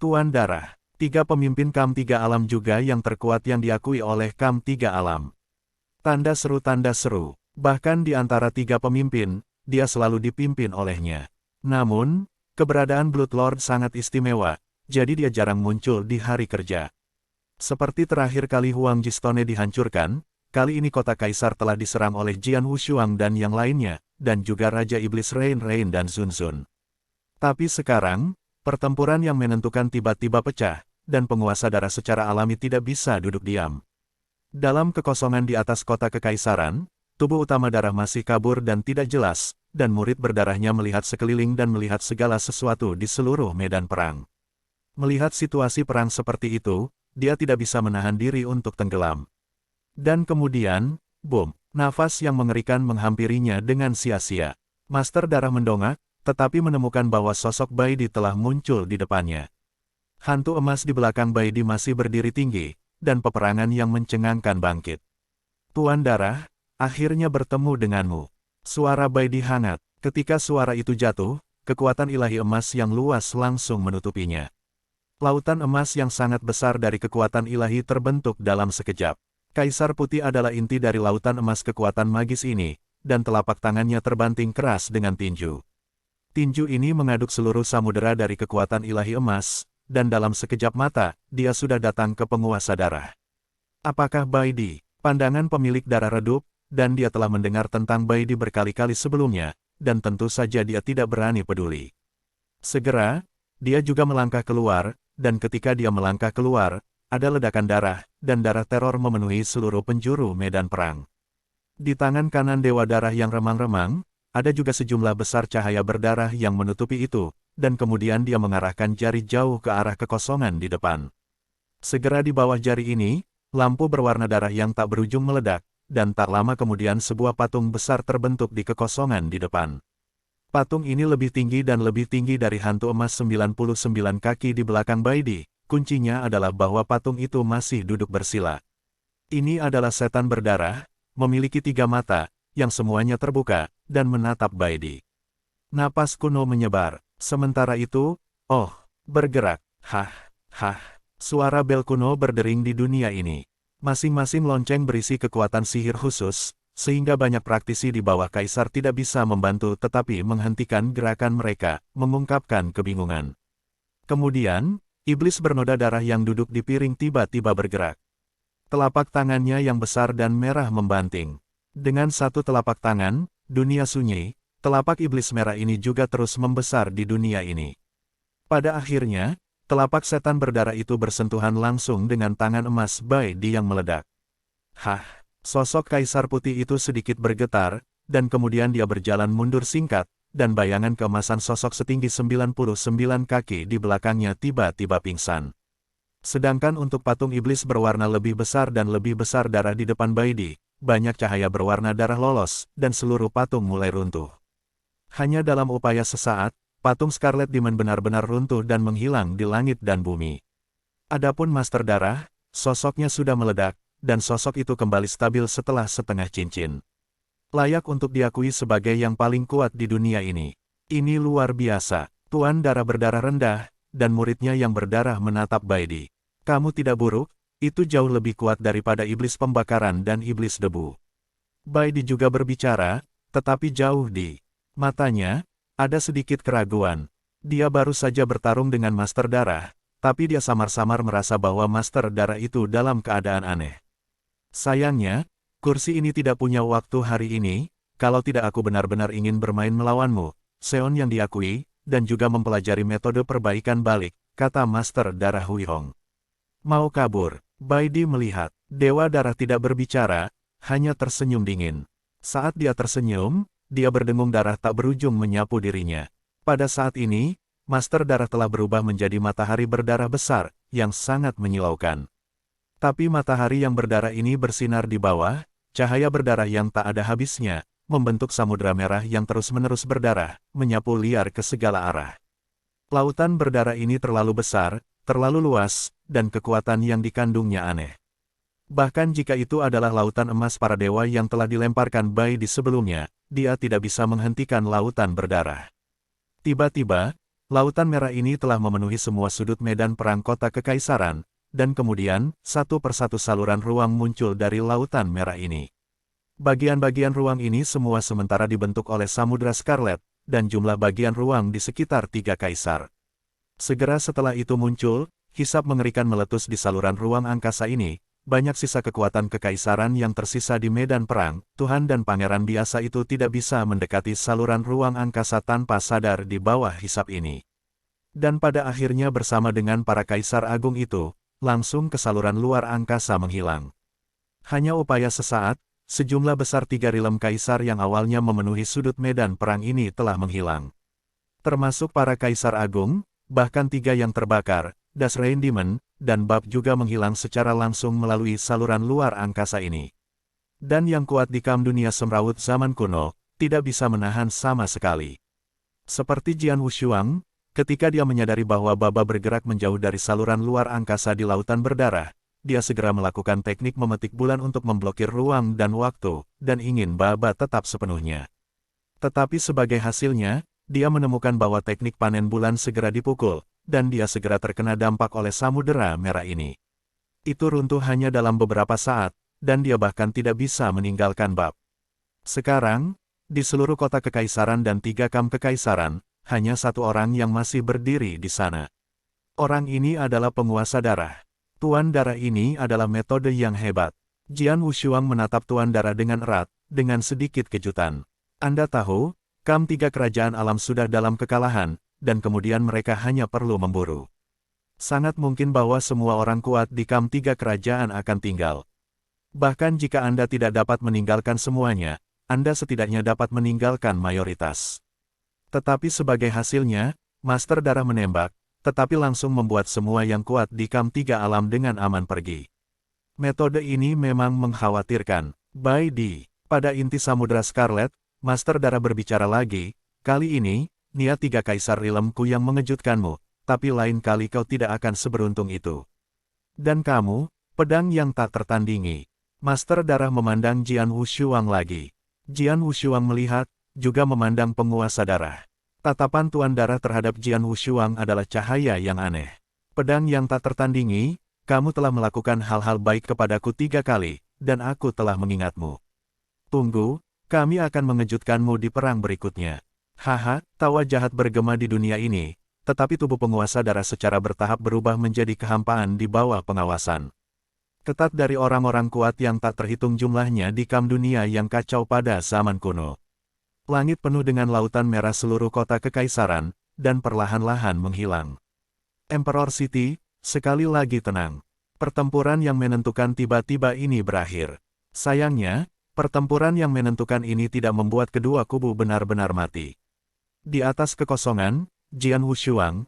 Tuan Darah, 3 pemimpin Kam 3 Alam juga yang terkuat yang diakui oleh Kam 3 Alam. Tanda seru, bahkan di antara 3 pemimpin, dia selalu dipimpin olehnya. Namun, keberadaan Blood Lord sangat istimewa, jadi dia jarang muncul di hari kerja. Seperti terakhir kali Huang Jistone dihancurkan, kali ini kota Kaisar telah diserang oleh Jian Wushuang dan yang lainnya, dan juga Raja Iblis Rain dan Zun Zun. Tapi sekarang, pertempuran yang menentukan tiba-tiba pecah, dan penguasa darah secara alami tidak bisa duduk diam. Dalam kekosongan di atas kota kekaisaran, tubuh utama darah masih kabur dan tidak jelas, dan murid berdarahnya melihat sekeliling dan melihat segala sesuatu di seluruh medan perang. Melihat situasi perang seperti itu, dia tidak bisa menahan diri untuk tenggelam. Dan kemudian, boom, nafas yang mengerikan menghampirinya dengan sia-sia. Master darah mendongak, tetapi menemukan bahwa sosok Baidi telah muncul di depannya. Hantu emas di belakang Baidi masih berdiri tinggi, dan peperangan yang mencengangkan bangkit. Tuan Darah, akhirnya bertemu denganmu. Suara Baidi hangat. Ketika suara itu jatuh, kekuatan ilahi emas yang luas langsung menutupinya. Lautan emas yang sangat besar dari kekuatan ilahi terbentuk dalam sekejap. Kaisar Putih adalah inti dari lautan emas kekuatan magis ini, dan telapak tangannya terbanting keras dengan tinju. Tinju ini mengaduk seluruh samudera dari kekuatan ilahi emas, dan dalam sekejap mata, dia sudah datang ke penguasa darah. Apakah Baidi? Pandangan pemilik darah redup, dan dia telah mendengar tentang Baidi berkali-kali sebelumnya, dan tentu saja dia tidak berani peduli. Segera, dia juga melangkah keluar, dan ketika dia melangkah keluar, ada ledakan darah, dan darah teror memenuhi seluruh penjuru medan perang. Di tangan kanan Dewa Darah yang remang-remang, ada juga sejumlah besar cahaya berdarah yang menutupi itu, dan kemudian dia mengarahkan jari jauh ke arah kekosongan di depan. Segera di bawah jari ini, lampu berwarna darah yang tak berujung meledak, dan tak lama kemudian sebuah patung besar terbentuk di kekosongan di depan. Patung ini lebih tinggi dan lebih tinggi dari hantu emas 99 kaki di belakang Baidi. Kuncinya adalah bahwa patung itu masih duduk bersila. Ini adalah setan berdarah, memiliki 3 mata, yang semuanya terbuka, dan menatap Baidi. Napas kuno menyebar. Sementara itu, bergerak, suara bel kuno berdering di dunia ini. Masing-masing lonceng berisi kekuatan sihir khusus, sehingga banyak praktisi di bawah Kaisar tidak bisa membantu tetapi menghentikan gerakan mereka, mengungkapkan kebingungan. Kemudian, iblis bernoda darah yang duduk di piring tiba-tiba bergerak. Telapak tangannya yang besar dan merah membanting. Dengan satu telapak tangan, dunia sunyi, telapak iblis merah ini juga terus membesar di dunia ini. Pada akhirnya, telapak setan berdarah itu bersentuhan langsung dengan tangan emas Baidi yang meledak. Sosok Kaisar Putih itu sedikit bergetar, dan kemudian dia berjalan mundur singkat, dan bayangan keemasan sosok setinggi 99 kaki di belakangnya tiba-tiba pingsan. Sedangkan untuk patung iblis berwarna lebih besar dan lebih besar darah di depan Baidi, banyak cahaya berwarna darah lolos, dan seluruh patung mulai runtuh. Hanya dalam upaya sesaat, patung Scarlet Demon benar-benar runtuh dan menghilang di langit dan bumi. Adapun Master Darah, sosoknya sudah meledak, dan sosok itu kembali stabil setelah setengah cincin. Layak untuk diakui sebagai yang paling kuat di dunia ini. Ini luar biasa. Tuan Darah berdarah rendah, dan muridnya yang berdarah menatap Baidi. Kamu tidak buruk, itu jauh lebih kuat daripada iblis pembakaran dan iblis debu. Baidi juga berbicara, tetapi jauh di matanya, ada sedikit keraguan. Dia baru saja bertarung dengan Master Darah, tapi dia samar-samar merasa bahwa Master Darah itu dalam keadaan aneh. Sayangnya, kursi ini tidak punya waktu hari ini, kalau tidak aku benar-benar ingin bermain melawanmu, Seon yang diakui, dan juga mempelajari metode perbaikan balik, kata Master Darah Hui Hong. Mau kabur, Baidi melihat, Dewa Darah tidak berbicara, hanya tersenyum dingin. Saat dia tersenyum, dia berdengung darah tak berujung menyapu dirinya. Pada saat ini, Master Darah telah berubah menjadi matahari berdarah besar, yang sangat menyilaukan. Tapi matahari yang berdarah ini bersinar di bawah, cahaya berdarah yang tak ada habisnya, membentuk samudera merah yang terus-menerus berdarah, menyapu liar ke segala arah. Lautan berdarah ini terlalu besar, terlalu luas, dan kekuatan yang dikandungnya aneh. Bahkan jika itu adalah lautan emas para dewa yang telah dilemparkan Baidi sebelumnya, dia tidak bisa menghentikan lautan berdarah. Tiba-tiba, Lautan Merah ini telah memenuhi semua sudut medan perang kota kekaisaran, dan kemudian, satu persatu saluran ruang muncul dari Lautan Merah ini. Bagian-bagian ruang ini semua sementara dibentuk oleh Samudra Scarlet, dan jumlah bagian ruang di sekitar tiga kaisar. Segera setelah itu muncul, hisap mengerikan meletus di saluran ruang angkasa ini, banyak sisa kekuatan kekaisaran yang tersisa di medan perang. Tuhan dan pangeran biasa itu tidak bisa mendekati saluran ruang angkasa tanpa sadar di bawah hisap ini. Dan pada akhirnya bersama dengan para kaisar agung itu, langsung ke saluran luar angkasa menghilang. Hanya upaya sesaat, sejumlah besar tiga rilem kaisar yang awalnya memenuhi sudut medan perang ini telah menghilang. Termasuk para kaisar agung, bahkan tiga yang terbakar, Das Rein Demon, dan Bab juga menghilang secara langsung melalui saluran luar angkasa ini. Dan yang kuat di kam dunia semrawut zaman kuno, tidak bisa menahan sama sekali. Seperti Jian Wushuang, ketika dia menyadari bahwa Baba bergerak menjauh dari saluran luar angkasa di lautan berdarah, dia segera melakukan teknik memetik bulan untuk memblokir ruang dan waktu, dan ingin Baba tetap sepenuhnya. Tetapi sebagai hasilnya, dia menemukan bahwa teknik panen bulan segera dipukul, dan dia segera terkena dampak oleh Samudera Merah ini. Itu runtuh hanya dalam beberapa saat, dan dia bahkan tidak bisa meninggalkan Bab. Sekarang, di seluruh kota kekaisaran dan tiga kam kekaisaran, hanya satu orang yang masih berdiri di sana. Orang ini adalah penguasa darah. Tuan darah ini adalah metode yang hebat. Jian Wushuang menatap Tuan darah dengan erat, dengan sedikit kejutan. Anda tahu, kam tiga kerajaan alam sudah dalam kekalahan, dan kemudian mereka hanya perlu memburu. Sangat mungkin bahwa semua orang kuat di kam tiga kerajaan akan tinggal. Bahkan jika Anda tidak dapat meninggalkan semuanya, Anda setidaknya dapat meninggalkan mayoritas. Tetapi sebagai hasilnya, Master Darah menembak, tetapi langsung membuat semua yang kuat di kam tiga alam dengan aman pergi. Metode ini memang mengkhawatirkan. Bai Di, pada inti Samudra Scarlet, Master Darah berbicara lagi, kali ini, niat tiga kaisar rilemku yang mengejutkanmu, tapi lain kali kau tidak akan seberuntung itu. Dan kamu, pedang yang tak tertandingi. Master Darah memandang Jian Wushuang lagi. Jian Wushuang melihat, juga memandang penguasa darah. Tatapan Tuan Darah terhadap Jian Wushuang adalah cahaya yang aneh. Pedang yang tak tertandingi, kamu telah melakukan hal-hal baik kepadaku 3 kali, dan aku telah mengingatmu. Tunggu, kami akan mengejutkanmu di perang berikutnya. Haha, tawa jahat bergema di dunia ini, tetapi tubuh penguasa darah secara bertahap berubah menjadi kehampaan di bawah pengawasan ketat dari orang-orang kuat yang tak terhitung jumlahnya di kam dunia yang kacau pada zaman kuno. Langit penuh dengan lautan merah seluruh kota kekaisaran, dan perlahan-lahan menghilang. Emperor City, sekali lagi tenang. Pertempuran yang menentukan tiba-tiba ini berakhir. Sayangnya, pertempuran yang menentukan ini tidak membuat kedua kubu benar-benar mati. Di atas kekosongan, Jian Wushuang,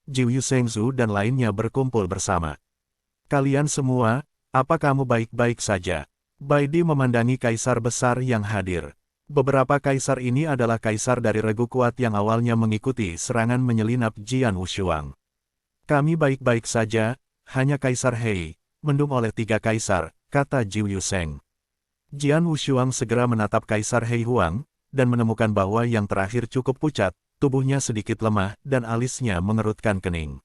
Jiu Yushengzu dan lainnya berkumpul bersama. Kalian semua, apa kamu baik-baik saja? Bai Di memandangi kaisar besar yang hadir. Beberapa kaisar ini adalah kaisar dari regu kuat yang awalnya mengikuti serangan menyelinap Jian Wushuang. Kami baik-baik saja, hanya Kaisar Hei, mendung oleh 3 kaisar, kata Jiu Yusheng. Jian Wushuang segera menatap Kaisar Hei Huang, dan menemukan bahwa yang terakhir cukup pucat, tubuhnya sedikit lemah, dan alisnya mengerutkan kening.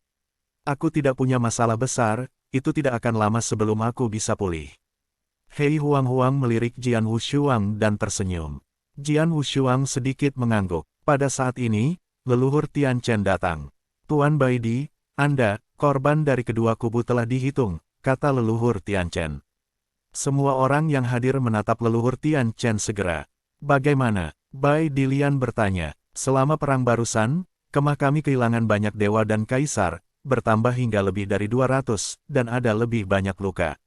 Aku tidak punya masalah besar, itu tidak akan lama sebelum aku bisa pulih. Hei Huang melirik Jian Wushuang dan tersenyum. Jian Wushuang sedikit mengangguk. Pada saat ini, leluhur Tian Chen datang. Tuan Bai Di, Anda, korban dari kedua kubu telah dihitung, kata leluhur Tian Chen. Semua orang yang hadir menatap leluhur Tian Chen segera. Bagaimana? Bai Di Lian bertanya. Selama perang barusan, kemah kami kehilangan banyak dewa dan kaisar, bertambah hingga lebih dari 200, dan ada lebih banyak luka.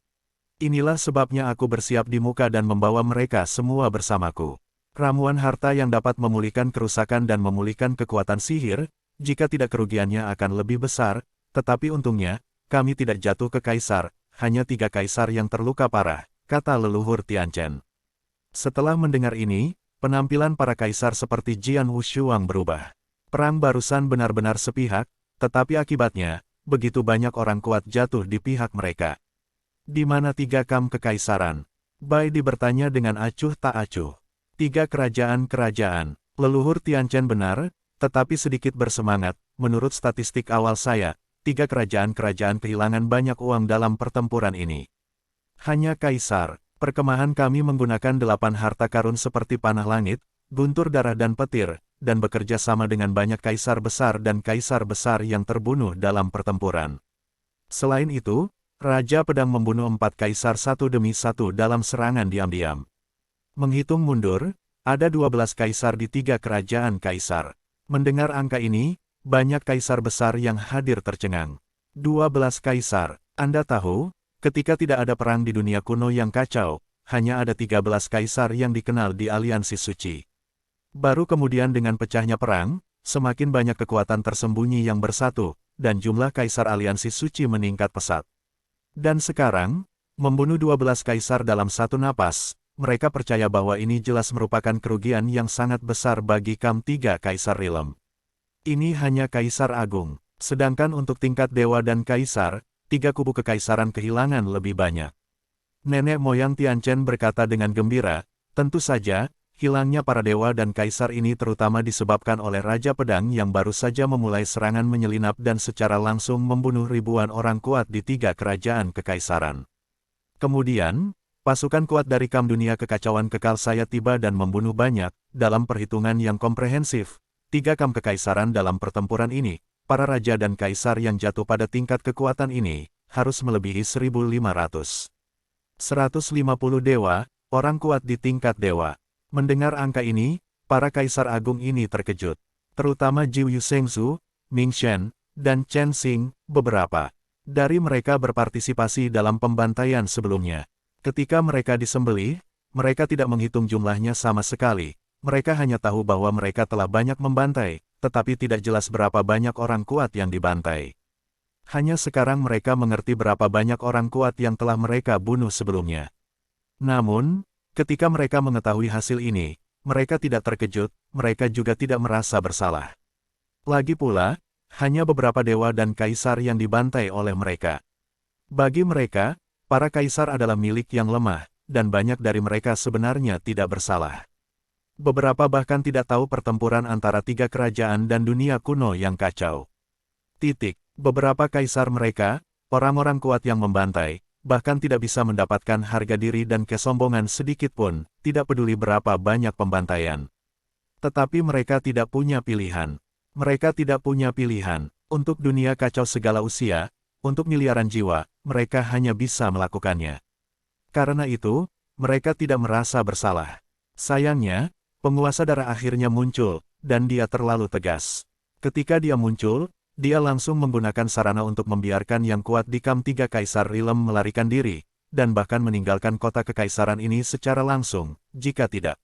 Inilah sebabnya aku bersiap di muka dan membawa mereka semua bersamaku. Ramuan harta yang dapat memulihkan kerusakan dan memulihkan kekuatan sihir, jika tidak kerugiannya akan lebih besar, tetapi untungnya, kami tidak jatuh ke kaisar, hanya 3 kaisar yang terluka parah, kata leluhur Tian Chen. Setelah mendengar ini, penampilan para kaisar seperti Jian Wushuang berubah. Perang barusan benar-benar sepihak, tetapi akibatnya, begitu banyak orang kuat jatuh di pihak mereka. Di mana 3 kam kekaisaran? Bai Di bertanya dengan acuh tak acuh. 3 kerajaan-kerajaan. Leluhur Tian Chen benar, Tetapi sedikit bersemangat, menurut statistik awal saya, 3 kerajaan-kerajaan kehilangan banyak uang dalam pertempuran ini. Hanya kaisar, perkemahan kami menggunakan 8 harta karun seperti panah langit, guntur darah dan petir, dan bekerja sama dengan banyak kaisar besar dan kaisar besar yang terbunuh dalam pertempuran. Selain itu, Raja Pedang membunuh 4 kaisar satu demi satu dalam serangan diam-diam. Menghitung mundur, ada 12 kaisar di 3 kerajaan kaisar. Mendengar angka ini, banyak kaisar besar yang hadir tercengang. 12 kaisar, Anda tahu, ketika tidak ada perang di dunia kuno yang kacau, hanya ada 13 kaisar yang dikenal di aliansi suci. Baru kemudian dengan pecahnya perang, semakin banyak kekuatan tersembunyi yang bersatu, dan jumlah kaisar aliansi suci meningkat pesat. Dan sekarang, membunuh 12 kaisar dalam satu napas, mereka percaya bahwa ini jelas merupakan kerugian yang sangat besar bagi Kam-3 Kaisar Realm. Ini hanya kaisar agung, sedangkan untuk tingkat dewa dan kaisar, 3 kubu kekaisaran kehilangan lebih banyak. Nenek moyang Tianchen berkata dengan gembira, tentu saja, hilangnya para dewa dan kaisar ini terutama disebabkan oleh Raja Pedang yang baru saja memulai serangan menyelinap dan secara langsung membunuh ribuan orang kuat di 3 kerajaan kekaisaran. Kemudian, pasukan kuat dari Kam Dunia Kekacauan Kekal Saya tiba dan membunuh banyak, dalam perhitungan yang komprehensif, 3 Kam kekaisaran dalam pertempuran ini, para raja dan kaisar yang jatuh pada tingkat kekuatan ini, harus melebihi 1.500. 150 dewa, orang kuat di tingkat dewa. Mendengar angka ini, para kaisar agung ini terkejut. Terutama Jiu Yushengzu, Ming Shen, dan Chen Xing, beberapa dari mereka berpartisipasi dalam pembantaian sebelumnya. Ketika mereka disembelih, mereka tidak menghitung jumlahnya sama sekali. Mereka hanya tahu bahwa mereka telah banyak membantai, tetapi tidak jelas berapa banyak orang kuat yang dibantai. Hanya sekarang mereka mengerti berapa banyak orang kuat yang telah mereka bunuh sebelumnya. Namun, ketika mereka mengetahui hasil ini, mereka tidak terkejut, mereka juga tidak merasa bersalah. Lagi pula, hanya beberapa dewa dan kaisar yang dibantai oleh mereka. Bagi mereka, para kaisar adalah milik yang lemah, dan banyak dari mereka sebenarnya tidak bersalah. Beberapa bahkan tidak tahu pertempuran antara 3 kerajaan dan dunia kuno yang kacau. Beberapa kaisar mereka, orang-orang kuat yang membantai, bahkan tidak bisa mendapatkan harga diri dan kesombongan sedikit pun, tidak peduli berapa banyak pembantaian. Tetapi mereka tidak punya pilihan. Mereka tidak punya pilihan. Untuk dunia kacau segala usia, untuk miliaran jiwa, mereka hanya bisa melakukannya. Karena itu, mereka tidak merasa bersalah. Sayangnya, penguasa darah akhirnya muncul, dan dia terlalu tegas. Ketika dia muncul, dia langsung menggunakan sarana untuk membiarkan yang kuat di Kam-3 Kaisar Realm melarikan diri, dan bahkan meninggalkan kota kekaisaran ini secara langsung, jika tidak.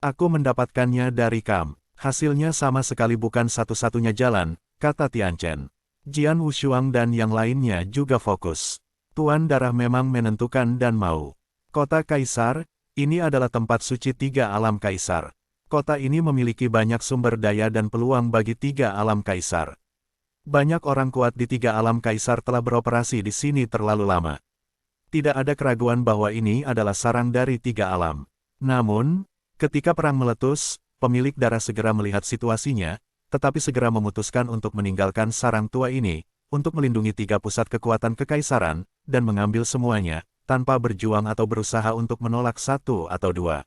Aku mendapatkannya dari Kam. Hasilnya sama sekali bukan satu-satunya jalan, kata Tianchen. Jian Wushuang dan yang lainnya juga fokus. Tuan Darah memang menentukan dan mau. Kota Kaisar, ini adalah tempat suci 3 alam Kaisar. Kota ini memiliki banyak sumber daya dan peluang bagi 3 alam Kaisar. Banyak orang kuat di 3 alam kaisar telah beroperasi di sini terlalu lama. Tidak ada keraguan bahwa ini adalah sarang dari 3 alam. Namun, ketika perang meletus, pemilik darah segera melihat situasinya, tetapi segera memutuskan untuk meninggalkan sarang tua ini, untuk melindungi 3 pusat kekuatan kekaisaran, dan mengambil semuanya, tanpa berjuang atau berusaha untuk menolak 1 atau 2.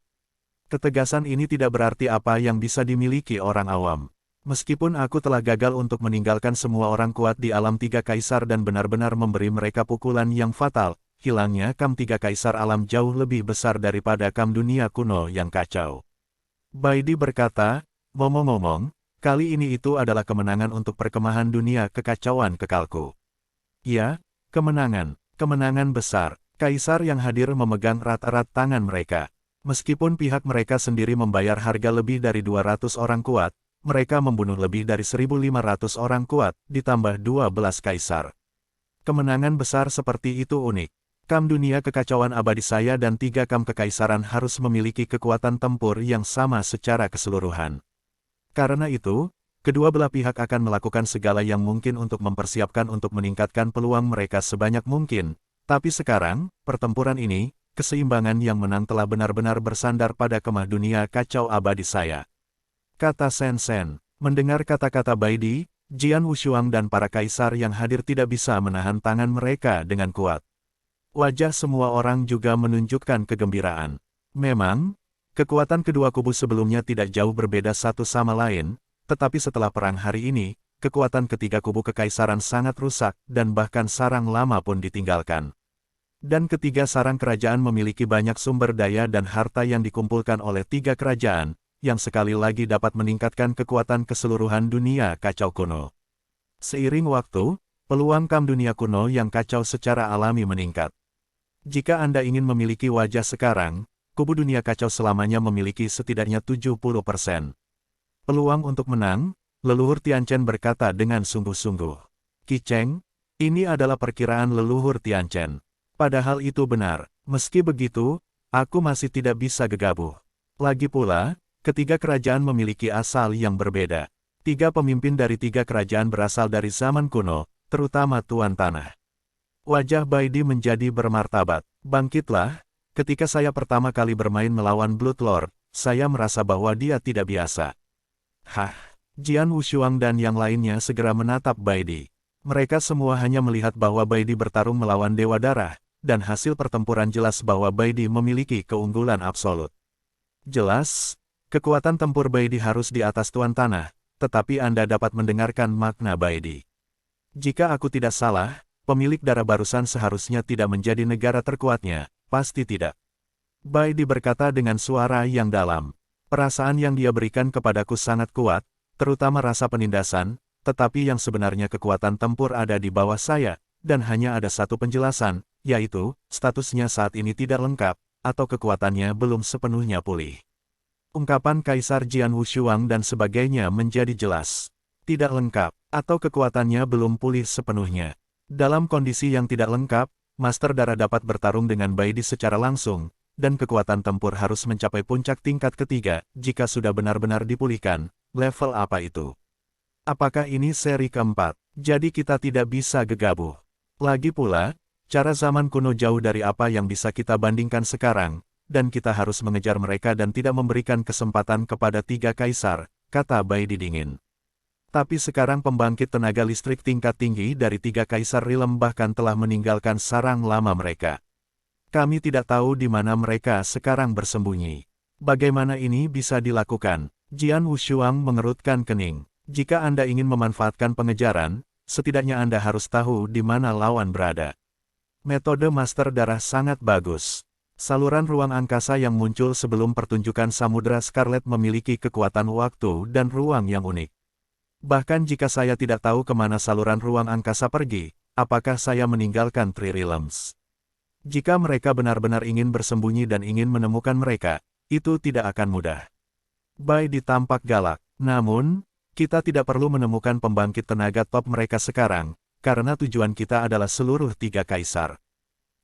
Ketegasan ini tidak berarti apa yang bisa dimiliki orang awam. Meskipun aku telah gagal untuk meninggalkan semua orang kuat di alam 3 kaisar dan benar-benar memberi mereka pukulan yang fatal, hilangnya Kam-3 Kaisar alam jauh lebih besar daripada Kam dunia kuno yang kacau. Baidi berkata, ngomong-ngomong, kali ini itu adalah kemenangan untuk perkemahan dunia kekacauan kekalku. Ya, kemenangan besar. Kaisar yang hadir memegang erat-erat tangan mereka. Meskipun pihak mereka sendiri membayar harga lebih dari 200 orang kuat, mereka membunuh lebih dari 1.500 orang kuat, ditambah 12 kaisar. Kemenangan besar seperti itu unik. Kam dunia kekacauan abadi saya dan 3 Kam kekaisaran harus memiliki kekuatan tempur yang sama secara keseluruhan. Karena itu, kedua belah pihak akan melakukan segala yang mungkin untuk mempersiapkan untuk meningkatkan peluang mereka sebanyak mungkin. Tapi sekarang, pertempuran ini, keseimbangan yang menang telah benar-benar bersandar pada kemah dunia kacau abadi saya. Kata Sen Sen, Mendengar kata-kata Baidi, Jian Wushuang dan para kaisar yang hadir tidak bisa menahan tangan mereka dengan kuat. Wajah semua orang juga menunjukkan kegembiraan. Memang, kekuatan kedua kubu sebelumnya tidak jauh berbeda satu sama lain, tetapi setelah perang hari ini, kekuatan ketiga kubu kekaisaran sangat rusak dan bahkan sarang lama pun ditinggalkan. Dan ketiga sarang kerajaan memiliki banyak sumber daya dan harta yang dikumpulkan oleh tiga kerajaan, yang sekali lagi dapat meningkatkan kekuatan keseluruhan dunia kacau kuno. Seiring waktu, peluang KAM dunia kuno yang kacau secara alami meningkat. Jika Anda ingin memiliki wajah sekarang, kubu dunia kacau selamanya memiliki setidaknya 70%. Peluang untuk menang, leluhur Tianchen berkata dengan sungguh-sungguh. Qi Cheng, ini adalah perkiraan leluhur Tianchen. Padahal itu benar, meski begitu, aku masih tidak bisa gegabah. Lagi pula, ketiga kerajaan memiliki asal yang berbeda. Tiga pemimpin dari tiga kerajaan berasal dari zaman kuno, terutama Tuan Tanah. Wajah Baidi menjadi bermartabat. Bangkitlah, ketika saya pertama kali bermain melawan Blood Lord, saya merasa bahwa dia tidak biasa. Hah, Jian Wushuang dan yang lainnya segera menatap Baidi. Mereka semua hanya melihat bahwa Baidi bertarung melawan Dewa Darah, dan hasil pertempuran jelas bahwa Baidi memiliki keunggulan absolut. Jelas, kekuatan tempur Baidi harus di atas Tuan Tanah, tetapi Anda dapat mendengarkan makna Baidi. Jika aku tidak salah, pemilik darah barusan seharusnya tidak menjadi negara terkuatnya, pasti tidak. Baidi berkata dengan suara yang dalam. Perasaan yang dia berikan kepadaku sangat kuat, terutama rasa penindasan, tetapi yang sebenarnya kekuatan tempur ada di bawah saya, dan hanya ada satu penjelasan, yaitu, statusnya saat ini tidak lengkap, atau kekuatannya belum sepenuhnya pulih. Ungkapan Kaisar Jian Wushuang dan sebagainya menjadi jelas. Tidak lengkap, atau kekuatannya belum pulih sepenuhnya. Dalam kondisi yang tidak lengkap, Master Darah dapat bertarung dengan Baidi secara langsung, dan kekuatan tempur harus mencapai puncak tingkat ketiga, jika sudah benar-benar dipulihkan. Level apa itu? Apakah ini seri keempat? Jadi kita tidak bisa gegabah. Lagi pula, cara zaman kuno jauh dari apa yang bisa kita bandingkan sekarang, dan kita harus mengejar mereka dan tidak memberikan kesempatan kepada tiga kaisar, kata Baidi dingin. Tapi sekarang pembangkit tenaga listrik tingkat tinggi dari tiga kaisar Realm bahkan telah meninggalkan sarang lama mereka. Kami tidak tahu di mana mereka sekarang bersembunyi. Bagaimana ini bisa dilakukan? Jian Wushuang mengerutkan kening. Jika Anda ingin memanfaatkan pengejaran, setidaknya Anda harus tahu di mana lawan berada. Metode Master Darah sangat bagus. Saluran ruang angkasa yang muncul sebelum pertunjukan Samudra Scarlet memiliki kekuatan waktu dan ruang yang unik. Bahkan jika saya tidak tahu kemana saluran ruang angkasa pergi, apakah saya meninggalkan Three Realms? Jika mereka benar-benar ingin bersembunyi dan ingin menemukan mereka, itu tidak akan mudah. Baidi tampak galak. Namun, kita tidak perlu menemukan pembangkit tenaga top mereka sekarang, karena tujuan kita adalah seluruh tiga kaisar.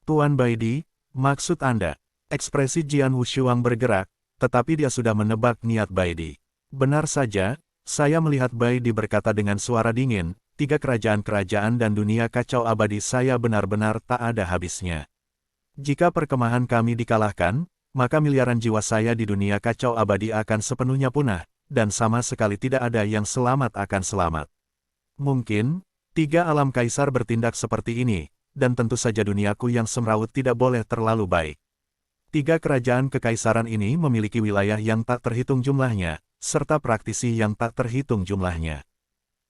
Tuan Baidi, maksud Anda? Ekspresi Jian Wushuang bergerak, tetapi dia sudah menebak niat Baidi. Benar saja, saya melihat Baidi berkata dengan suara dingin, tiga kerajaan-kerajaan dan dunia kacau abadi saya benar-benar tak ada habisnya. Jika perkemahan kami dikalahkan, maka miliaran jiwa saya di dunia kacau abadi akan sepenuhnya punah, dan sama sekali tidak ada yang selamat akan selamat. Mungkin, tiga alam kaisar bertindak seperti ini, dan tentu saja duniaku yang semrawut tidak boleh terlalu baik. Tiga kerajaan kekaisaran ini memiliki wilayah yang tak terhitung jumlahnya, serta praktisi yang tak terhitung jumlahnya.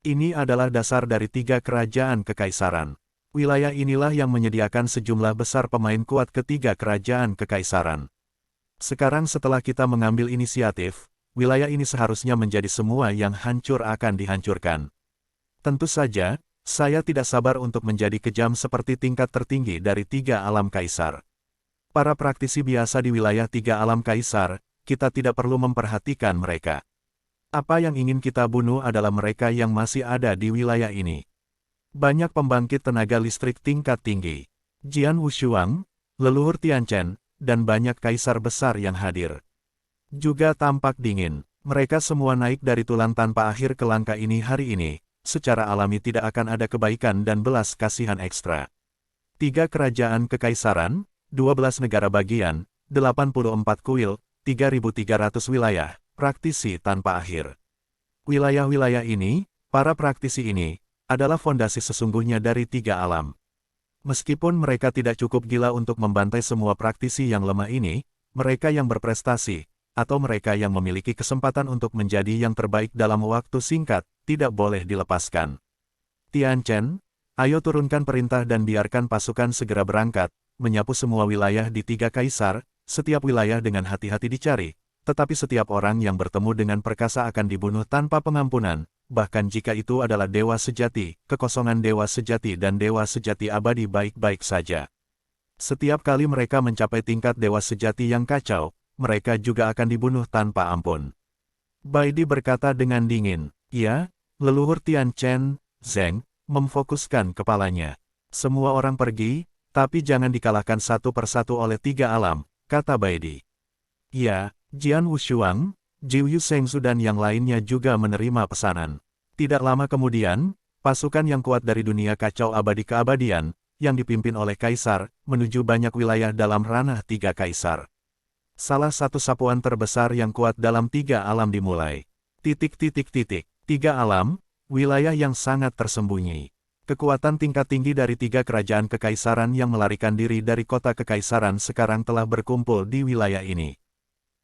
Ini adalah dasar dari tiga kerajaan kekaisaran. Wilayah inilah yang menyediakan sejumlah besar pemain kuat ketiga kerajaan kekaisaran. Sekarang setelah kita mengambil inisiatif, wilayah ini seharusnya menjadi semua yang hancur akan dihancurkan. Tentu saja, saya tidak sabar untuk menjadi kejam seperti tingkat tertinggi dari tiga alam kaisar. Para praktisi biasa di wilayah tiga alam kaisar, kita tidak perlu memperhatikan mereka. Apa yang ingin kita bunuh adalah mereka yang masih ada di wilayah ini. Banyak pembangkit tenaga listrik tingkat tinggi. Jian Wushuang, leluhur Tianchen, dan banyak kaisar besar yang hadir. Juga tampak dingin. Mereka semua naik dari tulang tanpa akhir ke langkah ini hari ini. Secara alami tidak akan ada kebaikan dan belas kasihan ekstra. Tiga kerajaan kekaisaran, 12 negara bagian, 84 kuil, 3.300 wilayah, praktisi tanpa akhir. Wilayah-wilayah ini, para praktisi ini, adalah fondasi sesungguhnya dari tiga alam. Meskipun mereka tidak cukup gila untuk membantai semua praktisi yang lemah ini, mereka yang berprestasi, atau mereka yang memiliki kesempatan untuk menjadi yang terbaik dalam waktu singkat, tidak boleh dilepaskan. Tian Chen, ayo turunkan perintah dan biarkan pasukan segera berangkat, menyapu semua wilayah di tiga kaisar, setiap wilayah dengan hati-hati dicari, tetapi setiap orang yang bertemu dengan perkasa akan dibunuh tanpa pengampunan, bahkan jika itu adalah dewa sejati, kekosongan dewa sejati dan dewa sejati abadi baik-baik saja. Setiap kali mereka mencapai tingkat dewa sejati yang kacau, mereka juga akan dibunuh tanpa ampun. Baidi berkata dengan dingin, ya, leluhur Tian Chen, Zeng, memfokuskan kepalanya. Semua orang pergi, tapi jangan dikalahkan satu persatu oleh tiga alam, kata Baidi. Ya, Jian Wushuang, Jiu Yu Shengzu dan yang lainnya juga menerima pesanan. Tidak lama kemudian, pasukan yang kuat dari dunia kacau abadi keabadian, yang dipimpin oleh kaisar, menuju banyak wilayah dalam ranah tiga kaisar. Salah satu sapuan terbesar yang kuat dalam tiga alam dimulai. Tiga alam, wilayah yang sangat tersembunyi. Kekuatan tingkat tinggi dari tiga kerajaan kekaisaran yang melarikan diri dari kota kekaisaran sekarang telah berkumpul di wilayah ini.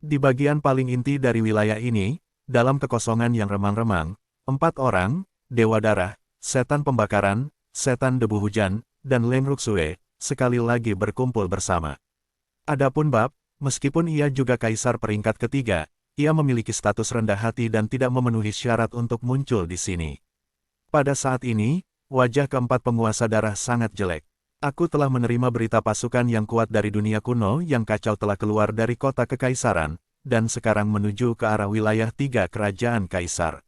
Di bagian paling inti dari wilayah ini, dalam kekosongan yang remang-remang, 4 orang, Dewa Darah, Setan Pembakaran, Setan Debu Hujan, dan Leng Ruxue, sekali lagi berkumpul bersama. Adapun Bab, meskipun ia juga kaisar peringkat ketiga, ia memiliki status rendah hati dan tidak memenuhi syarat untuk muncul di sini. Pada saat ini, wajah keempat penguasa darah sangat jelek. Aku telah menerima berita pasukan yang kuat dari dunia kuno yang kacau telah keluar dari kota kekaisaran, dan sekarang menuju ke arah wilayah tiga kerajaan kaisar.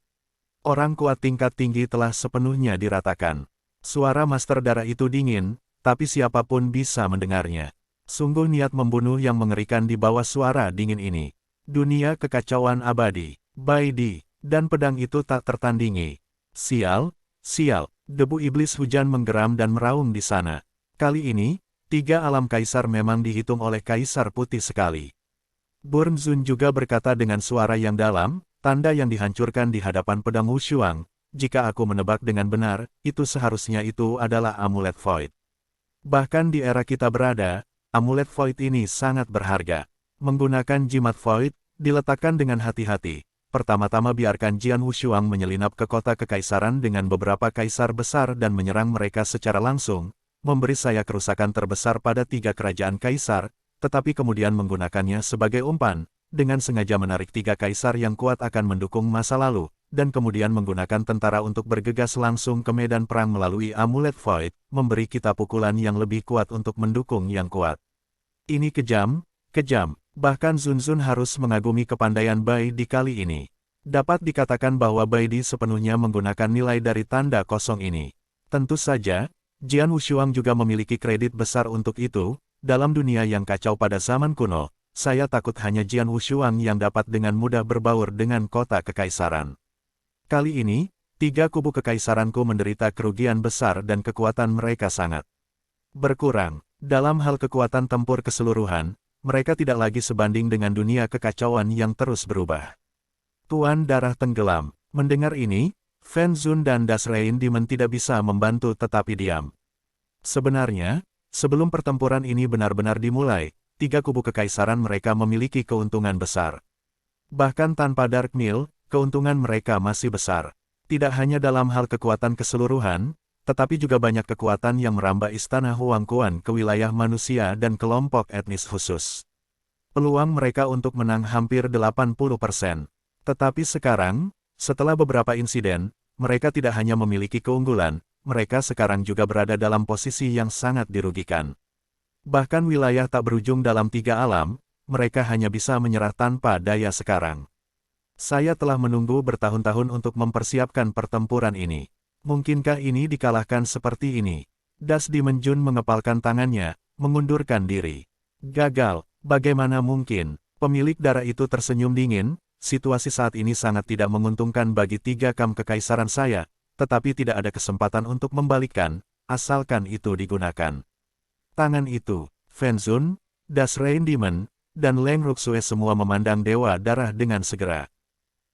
Orang kuat tingkat tinggi telah sepenuhnya diratakan. Suara Master Darah itu dingin, tapi siapapun bisa mendengarnya. Sungguh niat membunuh yang mengerikan di bawah suara dingin ini. Dunia kekacauan abadi, Baidi, dan pedang itu tak tertandingi. Sial, sial, debu iblis hujan menggeram dan meraung di sana. Kali ini, tiga alam kaisar memang dihitung oleh kaisar putih sekali. Burn Zun juga berkata dengan suara yang dalam, tanda yang dihancurkan di hadapan pedang Wushuang. Jika aku menebak dengan benar, itu seharusnya itu adalah amulet void. Bahkan di era kita berada, amulet void ini sangat berharga. Menggunakan jimat void, diletakkan dengan hati-hati. Pertama-tama biarkan Jian Wushuang menyelinap ke kota kekaisaran dengan beberapa kaisar besar dan menyerang mereka secara langsung, memberi saya kerusakan terbesar pada tiga kerajaan kaisar, tetapi kemudian menggunakannya sebagai umpan, dengan sengaja menarik tiga kaisar yang kuat akan mendukung masa lalu, dan kemudian menggunakan tentara untuk bergegas langsung ke medan perang melalui amulet void, memberi kita pukulan yang lebih kuat untuk mendukung yang kuat. Ini kejam, kejam. Bahkan Zun Zun harus mengagumi kepandaian Bai di kali ini. Dapat dikatakan bahwa Bai Di sepenuhnya menggunakan nilai dari tanda kosong ini. Tentu saja, Jian Wushuang juga memiliki kredit besar untuk itu. Dalam dunia yang kacau pada zaman kuno, saya takut hanya Jian Wushuang yang dapat dengan mudah berbaur dengan kota kekaisaran. Kali ini, tiga kubu kekaisaranku menderita kerugian besar dan kekuatan mereka sangat berkurang. Dalam hal kekuatan tempur keseluruhan, mereka tidak lagi sebanding dengan dunia kekacauan yang terus berubah. Tuan Darah tenggelam. Mendengar ini, Fan Zun dan Das Rein Demon tidak bisa membantu tetapi diam. Sebenarnya, sebelum pertempuran ini benar-benar dimulai, tiga kubu kekaisaran mereka memiliki keuntungan besar. Bahkan tanpa Dark Mill, keuntungan mereka masih besar. Tidak hanya dalam hal kekuatan keseluruhan, tetapi juga banyak kekuatan yang merambah istana Huangquan ke wilayah manusia dan kelompok etnis khusus. Peluang mereka untuk menang hampir 80%. Tetapi sekarang, setelah beberapa insiden, mereka tidak hanya memiliki keunggulan, mereka sekarang juga berada dalam posisi yang sangat dirugikan. Bahkan wilayah tak berujung dalam tiga alam, mereka hanya bisa menyerah tanpa daya sekarang. Saya telah menunggu bertahun-tahun untuk mempersiapkan pertempuran ini. Mungkinkah ini dikalahkan seperti ini? Das Demon Jun mengepalkan tangannya, mengundurkan diri. Gagal, bagaimana mungkin? Pemilik darah itu tersenyum dingin, situasi saat ini sangat tidak menguntungkan bagi tiga kam kekaisaran saya, tetapi tidak ada kesempatan untuk membalikkan, asalkan itu digunakan. Tangan itu, Fan Zun, Das Rein Demon, dan Leng Ruxue semua memandang Dewa Darah dengan segera.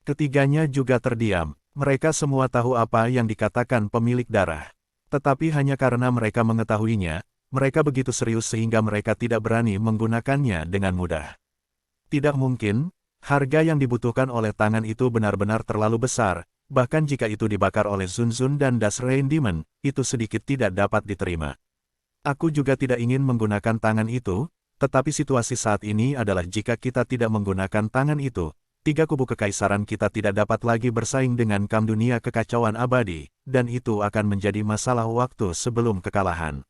Ketiganya juga terdiam. Mereka semua tahu apa yang dikatakan pemilik darah. Tetapi hanya karena mereka mengetahuinya, mereka begitu serius sehingga mereka tidak berani menggunakannya dengan mudah. Tidak mungkin, harga yang dibutuhkan oleh tangan itu benar-benar terlalu besar, bahkan jika itu dibakar oleh Zun Zun dan Das Rain Demon, itu sedikit tidak dapat diterima. Aku juga tidak ingin menggunakan tangan itu, tetapi situasi saat ini adalah jika kita tidak menggunakan tangan itu, tiga kubu kekaisaran kita tidak dapat lagi bersaing dengan kam dunia kekacauan abadi, dan itu akan menjadi masalah waktu sebelum kekalahan.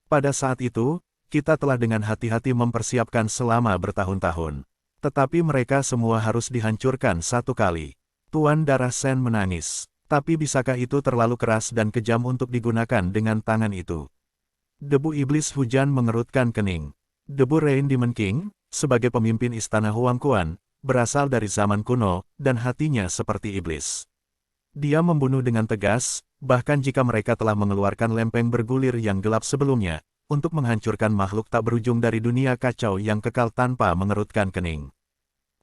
Pada saat itu, kita telah dengan hati-hati mempersiapkan selama bertahun-tahun. Tetapi mereka semua harus dihancurkan satu kali. Tuan Darah Sen menangis. Tapi bisakah itu terlalu keras dan kejam untuk digunakan dengan tangan itu? Debu iblis hujan mengerutkan kening. Debu Rain Demon King, sebagai pemimpin istana Huangquan, berasal dari zaman kuno, dan hatinya seperti iblis. Dia membunuh dengan tegas, bahkan jika mereka telah mengeluarkan lempeng bergulir yang gelap sebelumnya, untuk menghancurkan makhluk tak berujung dari dunia kacau yang kekal tanpa mengerutkan kening.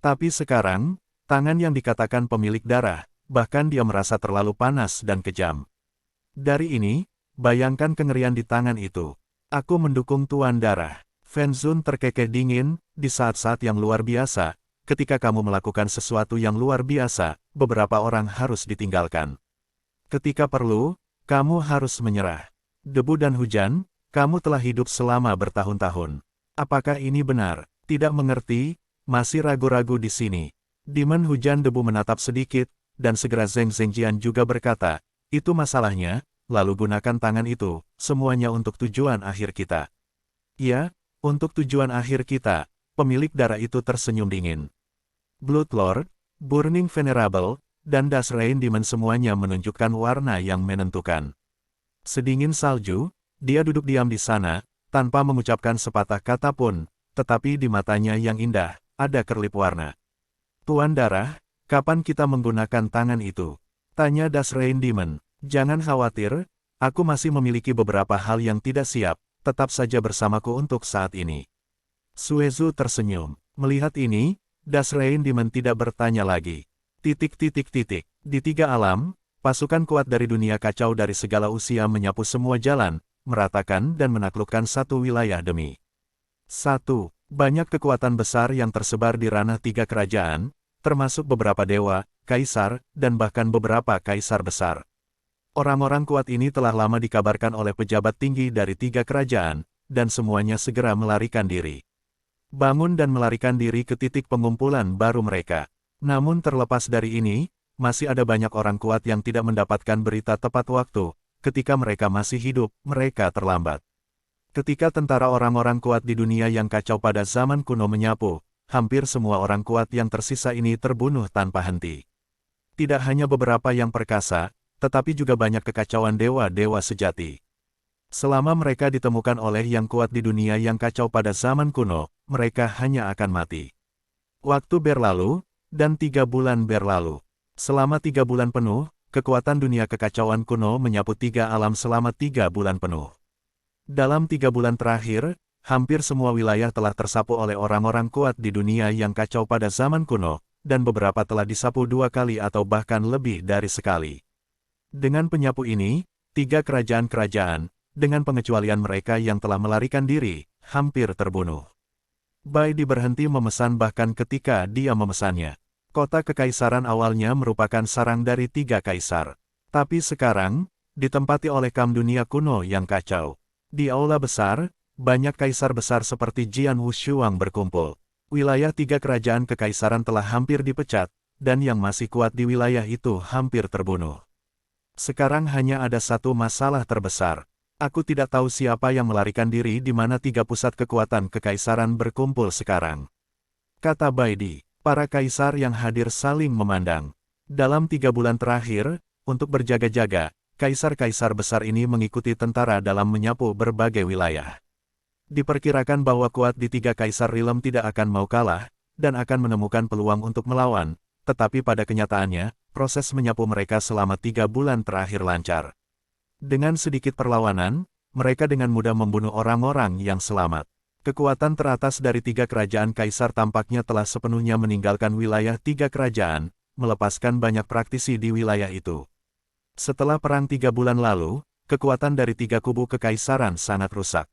Tapi sekarang, tangan yang dikatakan pemilik darah, bahkan dia merasa terlalu panas dan kejam. Dari ini, bayangkan kengerian di tangan itu. Aku mendukung Tuan Darah. Fen Zun terkekeh dingin, di saat-saat yang luar biasa, ketika kamu melakukan sesuatu yang luar biasa, beberapa orang harus ditinggalkan. Ketika perlu, kamu harus menyerah. Debu dan hujan, kamu telah hidup selama bertahun-tahun. Apakah ini benar? Tidak mengerti, masih ragu-ragu di sini. Demon hujan debu menatap sedikit, dan segera Zheng Zhengjian juga berkata, itu masalahnya, lalu gunakan tangan itu, semuanya untuk tujuan akhir kita. Ya, untuk tujuan akhir kita, pemilik darah itu tersenyum dingin. Blood Lord, Burning Venerable, dan Das Rain Demon semuanya menunjukkan warna yang menentukan. Sedingin salju, dia duduk diam di sana, tanpa mengucapkan sepatah kata pun, tetapi di matanya yang indah, ada kerlip warna. Tuan Darah, kapan kita menggunakan tangan itu? Tanya Das Rain Demon. Jangan khawatir, aku masih memiliki beberapa hal yang tidak siap, tetap saja bersamaku untuk saat ini. Suezu tersenyum. Melihat ini, Das Rain Demon tidak bertanya lagi. Di tiga alam, pasukan kuat dari dunia kacau dari segala usia menyapu semua jalan, meratakan dan menaklukkan satu wilayah demi satu. Banyak kekuatan besar yang tersebar di ranah tiga kerajaan, termasuk beberapa dewa, kaisar, dan bahkan beberapa kaisar besar. Orang-orang kuat ini telah lama dikabarkan oleh pejabat tinggi dari tiga kerajaan, dan semuanya segera melarikan diri. Bangun dan melarikan diri ke titik pengumpulan baru mereka. Namun terlepas dari ini, masih ada banyak orang kuat yang tidak mendapatkan berita tepat waktu. Ketika mereka masih hidup, mereka terlambat. Ketika tentara orang-orang kuat di dunia yang kacau pada zaman kuno menyapu, hampir semua orang kuat yang tersisa ini terbunuh tanpa henti. Tidak hanya beberapa yang perkasa, tetapi juga banyak kekacauan dewa-dewa sejati. Selama mereka ditemukan oleh yang kuat di dunia yang kacau pada zaman kuno, mereka hanya akan mati. Waktu berlalu, dan 3 bulan berlalu. Selama 3 bulan penuh, kekuatan dunia kekacauan kuno menyapu 3 alam selama 3 bulan penuh. Dalam 3 bulan terakhir, hampir semua wilayah telah tersapu oleh orang-orang kuat di dunia yang kacau pada zaman kuno, dan beberapa telah disapu 2 kali atau bahkan lebih dari sekali. Dengan penyapu ini, 3 kerajaan-kerajaan, dengan pengecualian mereka yang telah melarikan diri, hampir terbunuh. Bai Di berhenti memesan bahkan ketika dia memesannya. Kota kekaisaran awalnya merupakan sarang dari 3 kaisar. Tapi sekarang, ditempati oleh kam dunia kuno yang kacau. Di aula besar, banyak kaisar besar seperti Jian Wushuang berkumpul. Wilayah 3 kerajaan kekaisaran telah hampir dipecat, dan yang masih kuat di wilayah itu hampir terbunuh. Sekarang hanya ada satu masalah terbesar. Aku tidak tahu siapa yang melarikan diri di mana 3 pusat kekuatan kekaisaran berkumpul sekarang. Kata Bai Di, para kaisar yang hadir saling memandang. Dalam 3 bulan terakhir, untuk berjaga-jaga, kaisar-kaisar besar ini mengikuti tentara dalam menyapu berbagai wilayah. Diperkirakan bahwa kuat di 3 kaisar Rilem tidak akan mau kalah, dan akan menemukan peluang untuk melawan, tetapi pada kenyataannya, proses menyapu mereka selama 3 bulan terakhir lancar. Dengan sedikit perlawanan, mereka dengan mudah membunuh orang-orang yang selamat. Kekuatan teratas dari 3 kerajaan kaisar tampaknya telah sepenuhnya meninggalkan wilayah 3 kerajaan, melepaskan banyak praktisi di wilayah itu. Setelah perang 3 bulan lalu, kekuatan dari 3 kubu kekaisaran sangat rusak.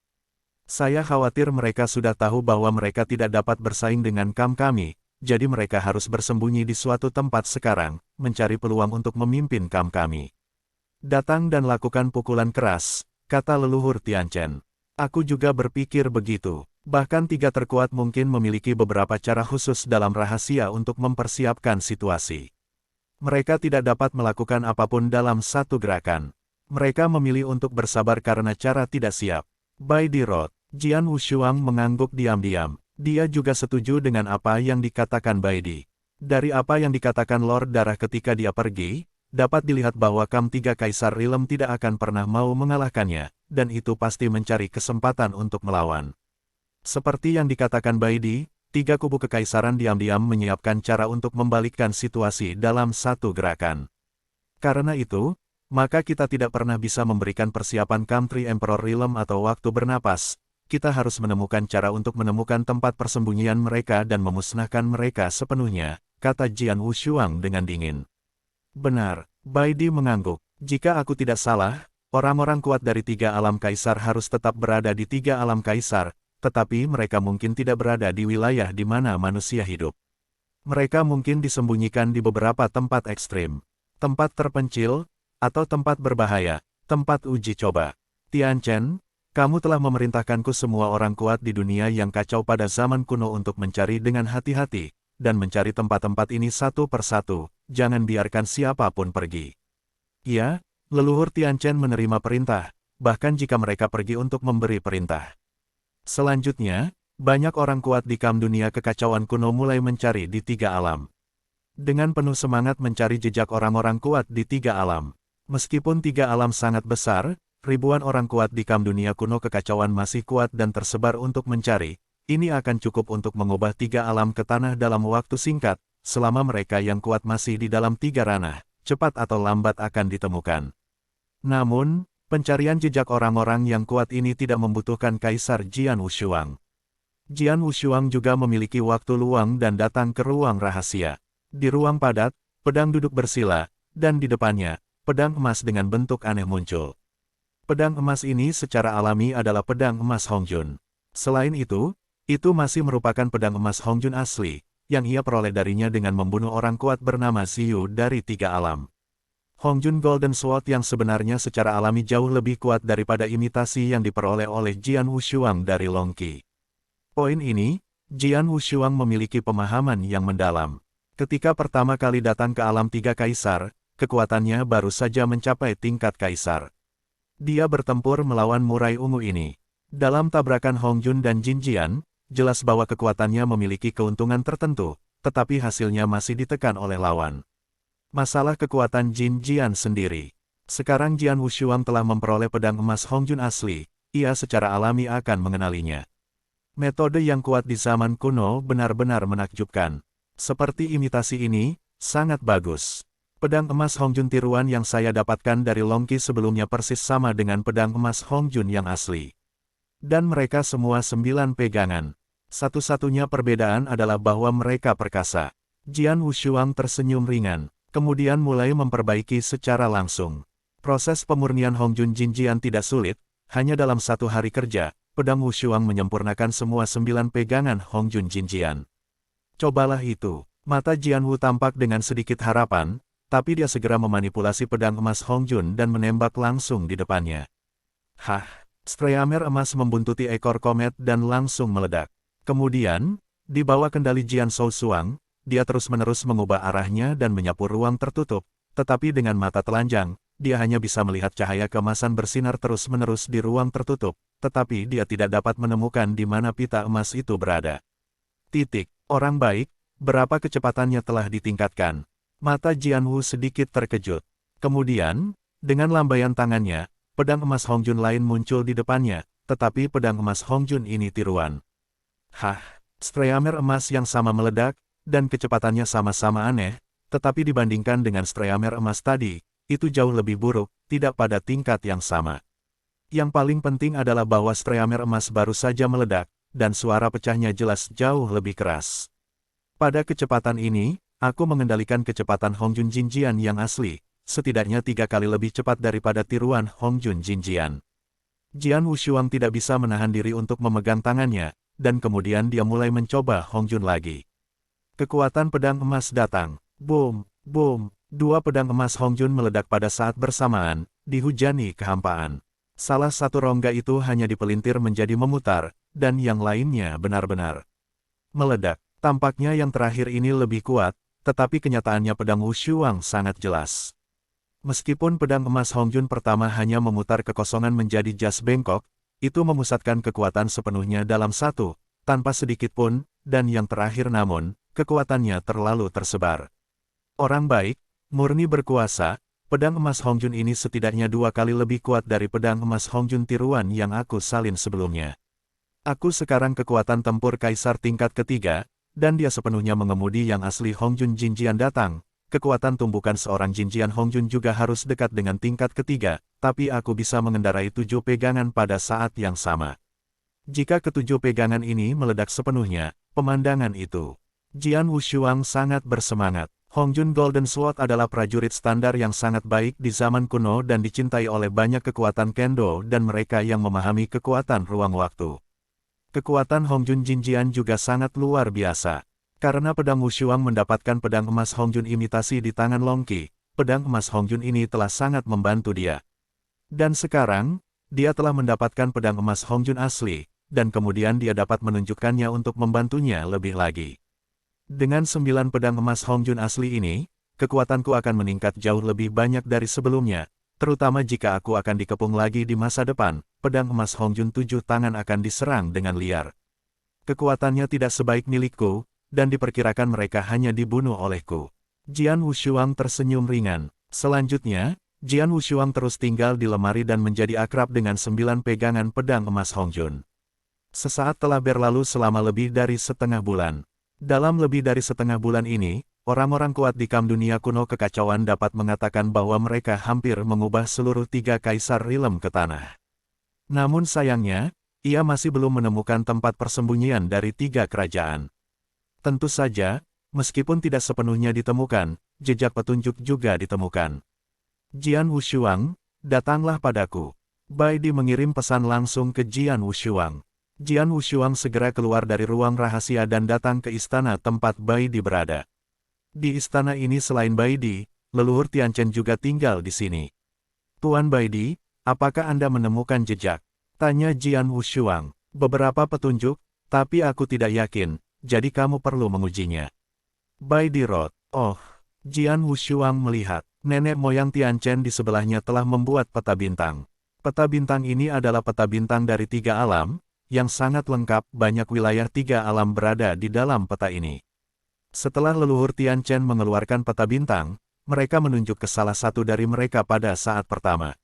Saya khawatir mereka sudah tahu bahwa mereka tidak dapat bersaing dengan kami, jadi mereka harus bersembunyi di suatu tempat sekarang, mencari peluang untuk memimpin kami. Datang dan lakukan pukulan keras, kata leluhur Tianchen. Aku juga berpikir begitu. Bahkan 3 terkuat mungkin memiliki beberapa cara khusus dalam rahasia untuk mempersiapkan situasi. Mereka tidak dapat melakukan apapun dalam satu gerakan. Mereka memilih untuk bersabar karena cara tidak siap. By the road, Jian Wushuang mengangguk diam-diam. Dia juga setuju dengan apa yang dikatakan Baidi. Dari apa yang dikatakan Lord Darah ketika dia pergi, dapat dilihat bahwa Kam-3 Kaisar Rilem tidak akan pernah mau mengalahkannya, dan itu pasti mencari kesempatan untuk melawan. Seperti yang dikatakan Baidi, 3 kubu kekaisaran diam-diam menyiapkan cara untuk membalikkan situasi dalam satu gerakan. Karena itu, maka kita tidak pernah bisa memberikan persiapan Kam-3 Emperor Rilem atau waktu bernapas. Kita harus menemukan cara untuk menemukan tempat persembunyian mereka dan memusnahkan mereka sepenuhnya, kata Jian Wushuang dengan dingin. Benar, Baidi mengangguk. Jika aku tidak salah, orang-orang kuat dari 3 alam kaisar harus tetap berada di 3 alam kaisar, tetapi mereka mungkin tidak berada di wilayah di mana manusia hidup. Mereka mungkin disembunyikan di beberapa tempat ekstrim, tempat terpencil, atau tempat berbahaya, tempat uji coba. Tianchen, kamu telah memerintahkanku semua orang kuat di dunia yang kacau pada zaman kuno untuk mencari dengan hati-hati, dan mencari tempat-tempat ini satu persatu, jangan biarkan siapapun pergi. Ya, leluhur Tianchen menerima perintah, bahkan jika mereka pergi untuk memberi perintah. Selanjutnya, banyak orang kuat di kam dunia kekacauan kuno mulai mencari di 3 alam. Dengan penuh semangat mencari jejak orang-orang kuat di 3 alam. Meskipun 3 alam sangat besar, ribuan orang kuat di kam dunia kuno kekacauan masih kuat dan tersebar untuk mencari. Ini akan cukup untuk mengubah 3 alam ke tanah dalam waktu singkat, selama mereka yang kuat masih di dalam 3 ranah, cepat atau lambat akan ditemukan. Namun, pencarian jejak orang-orang yang kuat ini tidak membutuhkan Kaisar Jian Wushuang. Jian Wushuang juga memiliki waktu luang dan datang ke ruang rahasia. Di ruang padat, pedang duduk bersila, dan di depannya, pedang emas dengan bentuk aneh muncul. Pedang emas ini secara alami adalah pedang emas Hongjun. Selain itu masih merupakan pedang emas Hongjun asli, yang ia peroleh darinya dengan membunuh orang kuat bernama Xiu dari 3 alam. Hongjun Golden Sword yang sebenarnya secara alami jauh lebih kuat daripada imitasi yang diperoleh oleh Jian Wushuang dari Longqi. Poin ini, Jian Wushuang memiliki pemahaman yang mendalam. Ketika pertama kali datang ke alam 3 kaisar, kekuatannya baru saja mencapai tingkat kaisar. Dia bertempur melawan murai ungu ini. Dalam tabrakan Hongjun dan Jinjian, jelas bahwa kekuatannya memiliki keuntungan tertentu, tetapi hasilnya masih ditekan oleh lawan. Masalah kekuatan Jinjian sendiri. Sekarang Jian Wushuang telah memperoleh pedang emas Hongjun asli, ia secara alami akan mengenalinya. Metode yang kuat di zaman kuno benar-benar menakjubkan. Seperti imitasi ini, sangat bagus. Pedang emas Hongjun tiruan yang saya dapatkan dari Longqi sebelumnya persis sama dengan pedang emas Hongjun yang asli. Dan mereka semua 9 pegangan. Satu-satunya perbedaan adalah bahwa mereka perkasa. Jian Wushuang tersenyum ringan, kemudian mulai memperbaiki secara langsung. Proses pemurnian Hongjun Jinjian tidak sulit, hanya dalam 1 hari kerja, pedang Wushuang menyempurnakan semua 9 pegangan Hongjun Jinjian. Cobalah itu. Mata Jian Wu tampak dengan sedikit harapan, tapi dia segera memanipulasi pedang emas Hongjun dan menembak langsung di depannya. Hah! Streamer emas membuntuti ekor komet dan langsung meledak. Kemudian, di bawah kendali Jian Sousuang, dia terus-menerus mengubah arahnya dan menyapu ruang tertutup, tetapi dengan mata telanjang, dia hanya bisa melihat cahaya keemasan bersinar terus-menerus di ruang tertutup, tetapi dia tidak dapat menemukan di mana pita emas itu berada. Orang baik, berapa kecepatannya telah ditingkatkan. Mata Jian Wu sedikit terkejut. Kemudian, dengan lambaian tangannya, pedang emas Hongjun lain muncul di depannya, tetapi pedang emas Hongjun ini tiruan. Hah, streamer emas yang sama meledak, dan kecepatannya sama-sama aneh, tetapi dibandingkan dengan streamer emas tadi, itu jauh lebih buruk, tidak pada tingkat yang sama. Yang paling penting adalah bahwa streamer emas baru saja meledak, dan suara pecahnya jelas jauh lebih keras. Pada kecepatan ini, aku mengendalikan kecepatan Hongjun Jinjian yang asli, setidaknya 3 kali lebih cepat daripada tiruan Hongjun Jinjian. Jian Wushuang tidak bisa menahan diri untuk memegang tangannya, dan kemudian dia mulai mencoba Hongjun lagi. Kekuatan pedang emas datang. Boom, boom. 2 pedang emas Hongjun meledak pada saat bersamaan, dihujani kehampaan. Salah satu rongga itu hanya dipelintir menjadi memutar, dan yang lainnya benar-benar meledak. Tampaknya yang terakhir ini lebih kuat, tetapi kenyataannya pedang Wushuang sangat jelas. Meskipun pedang emas Hongjun pertama hanya memutar kekosongan menjadi jas bengkok, itu memusatkan kekuatan sepenuhnya dalam satu, tanpa sedikit pun, dan yang terakhir namun, kekuatannya terlalu tersebar. Orang baik, murni berkuasa, pedang emas Hongjun ini setidaknya 2 kali lebih kuat dari pedang emas Hongjun tiruan yang aku salin sebelumnya. Aku sekarang kekuatan tempur kaisar tingkat ketiga, dan dia sepenuhnya mengemudi yang asli Hongjun Jinjian datang. Kekuatan tumbukan seorang Jinjian Hongjun juga harus dekat dengan tingkat ketiga, tapi aku bisa mengendarai 7 pegangan pada saat yang sama. Jika ketujuh pegangan ini meledak sepenuhnya, pemandangan itu. Jian Wushuang sangat bersemangat. Hongjun Golden Sword adalah prajurit standar yang sangat baik di zaman kuno dan dicintai oleh banyak kekuatan kendo dan mereka yang memahami kekuatan ruang waktu. Kekuatan Hongjun Jinjian juga sangat luar biasa. Karena pedang Wushuang mendapatkan pedang emas Hongjun imitasi di tangan Long Qi, pedang emas Hongjun ini telah sangat membantu dia. Dan sekarang, dia telah mendapatkan pedang emas Hongjun asli, dan kemudian dia dapat menunjukkannya untuk membantunya lebih lagi. Dengan 9 pedang emas Hongjun asli ini, kekuatanku akan meningkat jauh lebih banyak dari sebelumnya, terutama jika aku akan dikepung lagi di masa depan, pedang emas Hongjun 7 tangan akan diserang dengan liar. Kekuatannya tidak sebaik milikku, dan diperkirakan mereka hanya dibunuh olehku. Jian Wushuang tersenyum ringan. Selanjutnya, Jian Wushuang terus tinggal di lemari dan menjadi akrab dengan 9 pegangan pedang emas Hongjun. Sesaat telah berlalu selama lebih dari setengah bulan. Dalam lebih dari setengah bulan ini, orang-orang kuat di kamp dunia kuno kekacauan dapat mengatakan bahwa mereka hampir mengubah seluruh 3 kaisar Rilem ke tanah. Namun sayangnya, ia masih belum menemukan tempat persembunyian dari 3 kerajaan. Tentu saja, meskipun tidak sepenuhnya ditemukan, jejak petunjuk juga ditemukan. Jian Wushuang, datanglah padaku. Bai Di mengirim pesan langsung ke Jian Wushuang. Jian Wushuang segera keluar dari ruang rahasia dan datang ke istana tempat Bai Di berada. Di istana ini selain Bai Di, leluhur Tianchen juga tinggal di sini. Tuan Bai Di, apakah Anda menemukan jejak? Tanya Jian Wushuang. Beberapa petunjuk, tapi aku tidak yakin, jadi kamu perlu mengujinya. Bai Di Road. Oh, Jian Wushuang melihat, nenek moyang Tianchen di sebelahnya telah membuat peta bintang. Peta bintang ini adalah peta bintang dari 3 alam, yang sangat lengkap, banyak wilayah 3 alam berada di dalam peta ini. Setelah leluhur Tianchen mengeluarkan peta bintang, mereka menunjuk ke salah satu dari mereka pada saat pertama.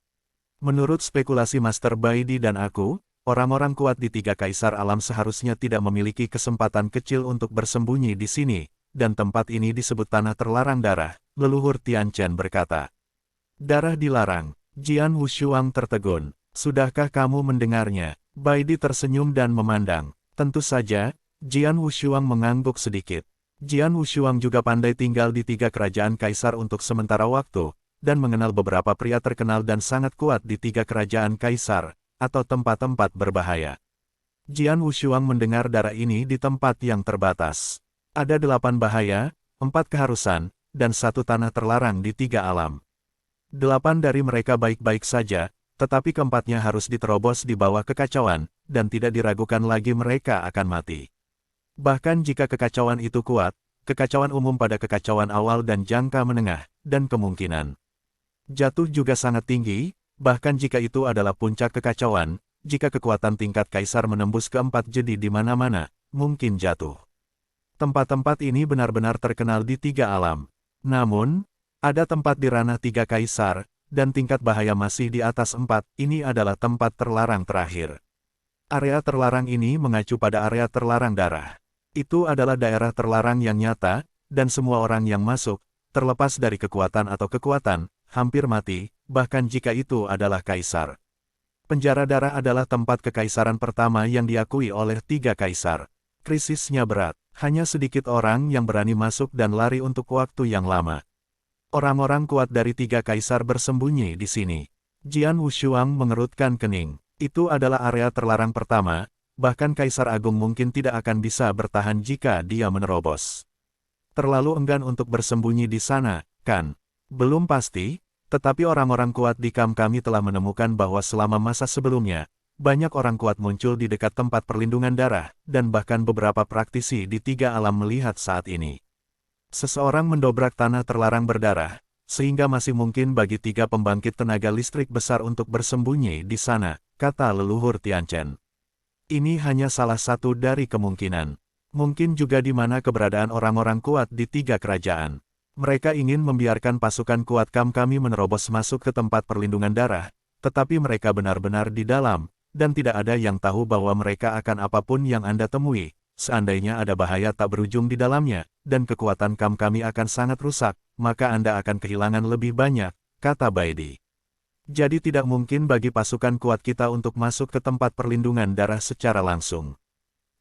Menurut spekulasi Master Bai Di dan aku, orang-orang kuat di 3 kaisar alam seharusnya tidak memiliki kesempatan kecil untuk bersembunyi di sini, dan tempat ini disebut tanah terlarang darah, leluhur Tianchen berkata. Darah dilarang. Jian Wushuang tertegun. Sudahkah kamu mendengarnya? Bai Di tersenyum dan memandang. Tentu saja, Jian Wushuang mengangguk sedikit. Jian Wushuang juga pandai tinggal di 3 kerajaan kaisar untuk sementara waktu, dan mengenal beberapa pria terkenal dan sangat kuat di 3 kerajaan kaisar, atau tempat-tempat berbahaya. Jian Wushuang mendengar darah ini di tempat yang terbatas. Ada 8 bahaya, 4 keharusan, dan 1 tanah terlarang di 3 alam. 8 dari mereka baik-baik saja, tetapi keempatnya harus diterobos di bawah kekacauan, dan tidak diragukan lagi mereka akan mati. Bahkan jika kekacauan itu kuat, kekacauan umum pada kekacauan awal dan jangka menengah, dan kemungkinan jatuh juga sangat tinggi, bahkan jika itu adalah puncak kekacauan, jika kekuatan tingkat kaisar menembus keempat jadi di mana-mana, mungkin jatuh. Tempat-tempat ini benar-benar terkenal di 3 alam. Namun, ada tempat di ranah 3 kaisar, dan tingkat bahaya masih di atas 4, ini adalah tempat terlarang terakhir. Area terlarang ini mengacu pada area terlarang darah. Itu adalah daerah terlarang yang nyata, dan semua orang yang masuk, terlepas dari kekuatan atau kekuatan, hampir mati, bahkan jika itu adalah kaisar. Penjara darah adalah tempat kekaisaran pertama yang diakui oleh 3 kaisar. Krisisnya berat. Hanya sedikit orang yang berani masuk dan lari untuk waktu yang lama. Orang-orang kuat dari 3 kaisar bersembunyi di sini. Jian Wushuang mengerutkan kening. Itu adalah area terlarang pertama, bahkan Kaisar Agung mungkin tidak akan bisa bertahan jika dia menerobos. Terlalu enggan untuk bersembunyi di sana, kan? Belum pasti, tetapi orang-orang kuat di kamp kami telah menemukan bahwa selama masa sebelumnya, banyak orang kuat muncul di dekat tempat perlindungan darah, dan bahkan beberapa praktisi di 3 alam melihat saat ini. Seseorang mendobrak tanah terlarang berdarah, sehingga masih mungkin bagi 3 pembangkit tenaga listrik besar untuk bersembunyi di sana, kata leluhur Tianchen. Ini hanya salah satu dari kemungkinan. Mungkin juga di mana keberadaan orang-orang kuat di 3 kerajaan. Mereka ingin membiarkan pasukan kuat kamp kami menerobos masuk ke tempat perlindungan darah, tetapi mereka benar-benar di dalam, dan tidak ada yang tahu bahwa mereka akan apapun yang Anda temui, seandainya ada bahaya tak berujung di dalamnya, dan kekuatan kamp kami akan sangat rusak, maka Anda akan kehilangan lebih banyak, kata Baidi. Jadi tidak mungkin bagi pasukan kuat kita untuk masuk ke tempat perlindungan darah secara langsung.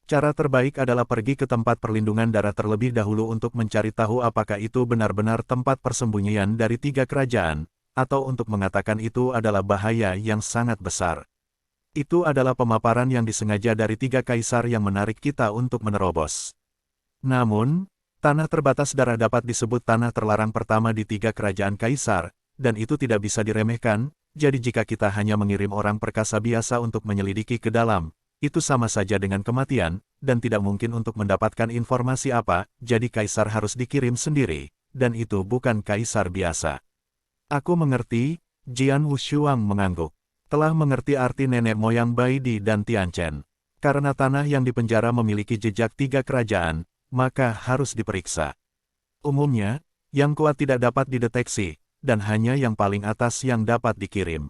Cara terbaik adalah pergi ke tempat perlindungan darah terlebih dahulu untuk mencari tahu apakah itu benar-benar tempat persembunyian dari 3 kerajaan, atau untuk mengatakan itu adalah bahaya yang sangat besar. Itu adalah pemaparan yang disengaja dari 3 kaisar yang menarik kita untuk menerobos. Namun, tanah terbatas darah dapat disebut tanah terlarang pertama di 3 kerajaan kaisar, dan itu tidak bisa diremehkan, jadi jika kita hanya mengirim orang perkasa biasa untuk menyelidiki ke dalam, itu sama saja dengan kematian, dan tidak mungkin untuk mendapatkan informasi apa, jadi kaisar harus dikirim sendiri, dan itu bukan kaisar biasa. Aku mengerti, Jian Wushuang mengangguk. Telah mengerti arti nenek moyang Baidi dan Tianchen. Karena tanah yang dipenjara memiliki jejak 3 kerajaan, maka harus diperiksa. Umumnya, yang kuat tidak dapat dideteksi, dan hanya yang paling atas yang dapat dikirim.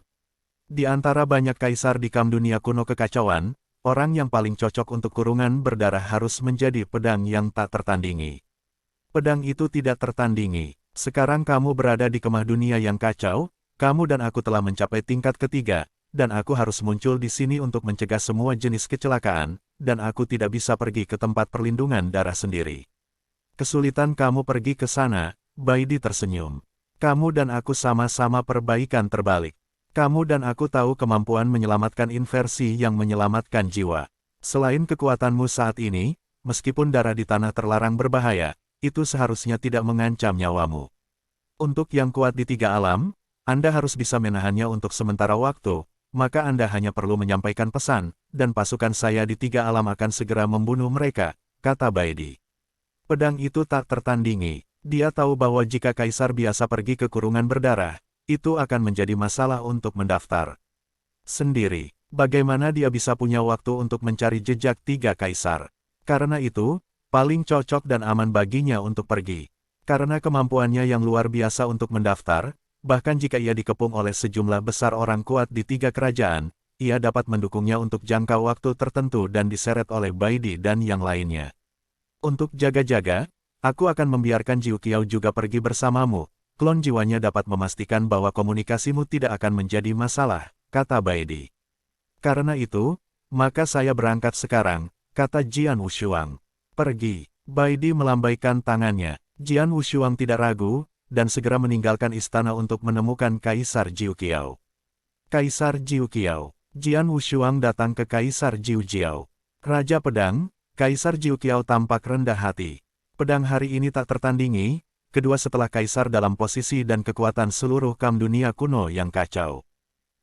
Di antara banyak kaisar di kamp dunia kuno kekacauan, orang yang paling cocok untuk kurungan berdarah harus menjadi pedang yang tak tertandingi. Pedang itu tidak tertandingi. Sekarang kamu berada di kemah dunia yang kacau, kamu dan aku telah mencapai tingkat ketiga, dan aku harus muncul di sini untuk mencegah semua jenis kecelakaan, dan aku tidak bisa pergi ke tempat perlindungan darah sendiri. Kesulitan kamu pergi ke sana, Baidi tersenyum. Kamu dan aku sama-sama perbaikan terbalik. Kamu dan aku tahu kemampuan menyelamatkan inversi yang menyelamatkan jiwa. Selain kekuatanmu saat ini, meskipun darah di tanah terlarang berbahaya, itu seharusnya tidak mengancam nyawamu. Untuk yang kuat di 3 alam, Anda harus bisa menahannya untuk sementara waktu, maka Anda hanya perlu menyampaikan pesan, dan pasukan saya di 3 alam akan segera membunuh mereka, kata Baidi. Pedang itu tak tertandingi. Dia tahu bahwa jika kaisar biasa pergi ke kurungan berdarah, itu akan menjadi masalah untuk mendaftar sendiri. Bagaimana dia bisa punya waktu untuk mencari jejak 3 kaisar? Karena itu, paling cocok dan aman baginya untuk pergi. Karena kemampuannya yang luar biasa untuk mendaftar, bahkan jika ia dikepung oleh sejumlah besar orang kuat di 3 kerajaan, ia dapat mendukungnya untuk jangka waktu tertentu dan diseret oleh Baidi dan yang lainnya. Untuk jaga-jaga, aku akan membiarkan Jiu Qiao juga pergi bersamamu. Klon jiwanya dapat memastikan bahwa komunikasimu tidak akan menjadi masalah, kata Baidi. Karena itu, maka saya berangkat sekarang, kata Jian Wushuang. Pergi. Baidi melambaikan tangannya. Jian Wushuang tidak ragu, dan segera meninggalkan istana untuk menemukan Kaisar Jiu Qiao. Kaisar Jiu Qiao. Jian Wushuang datang ke Kaisar Jiu Jiao. Raja Pedang, Kaisar Jiu Qiao tampak rendah hati. Pedang hari ini tak tertandingi, kedua setelah Kaisar dalam posisi dan kekuatan seluruh kamp dunia kuno yang kacau.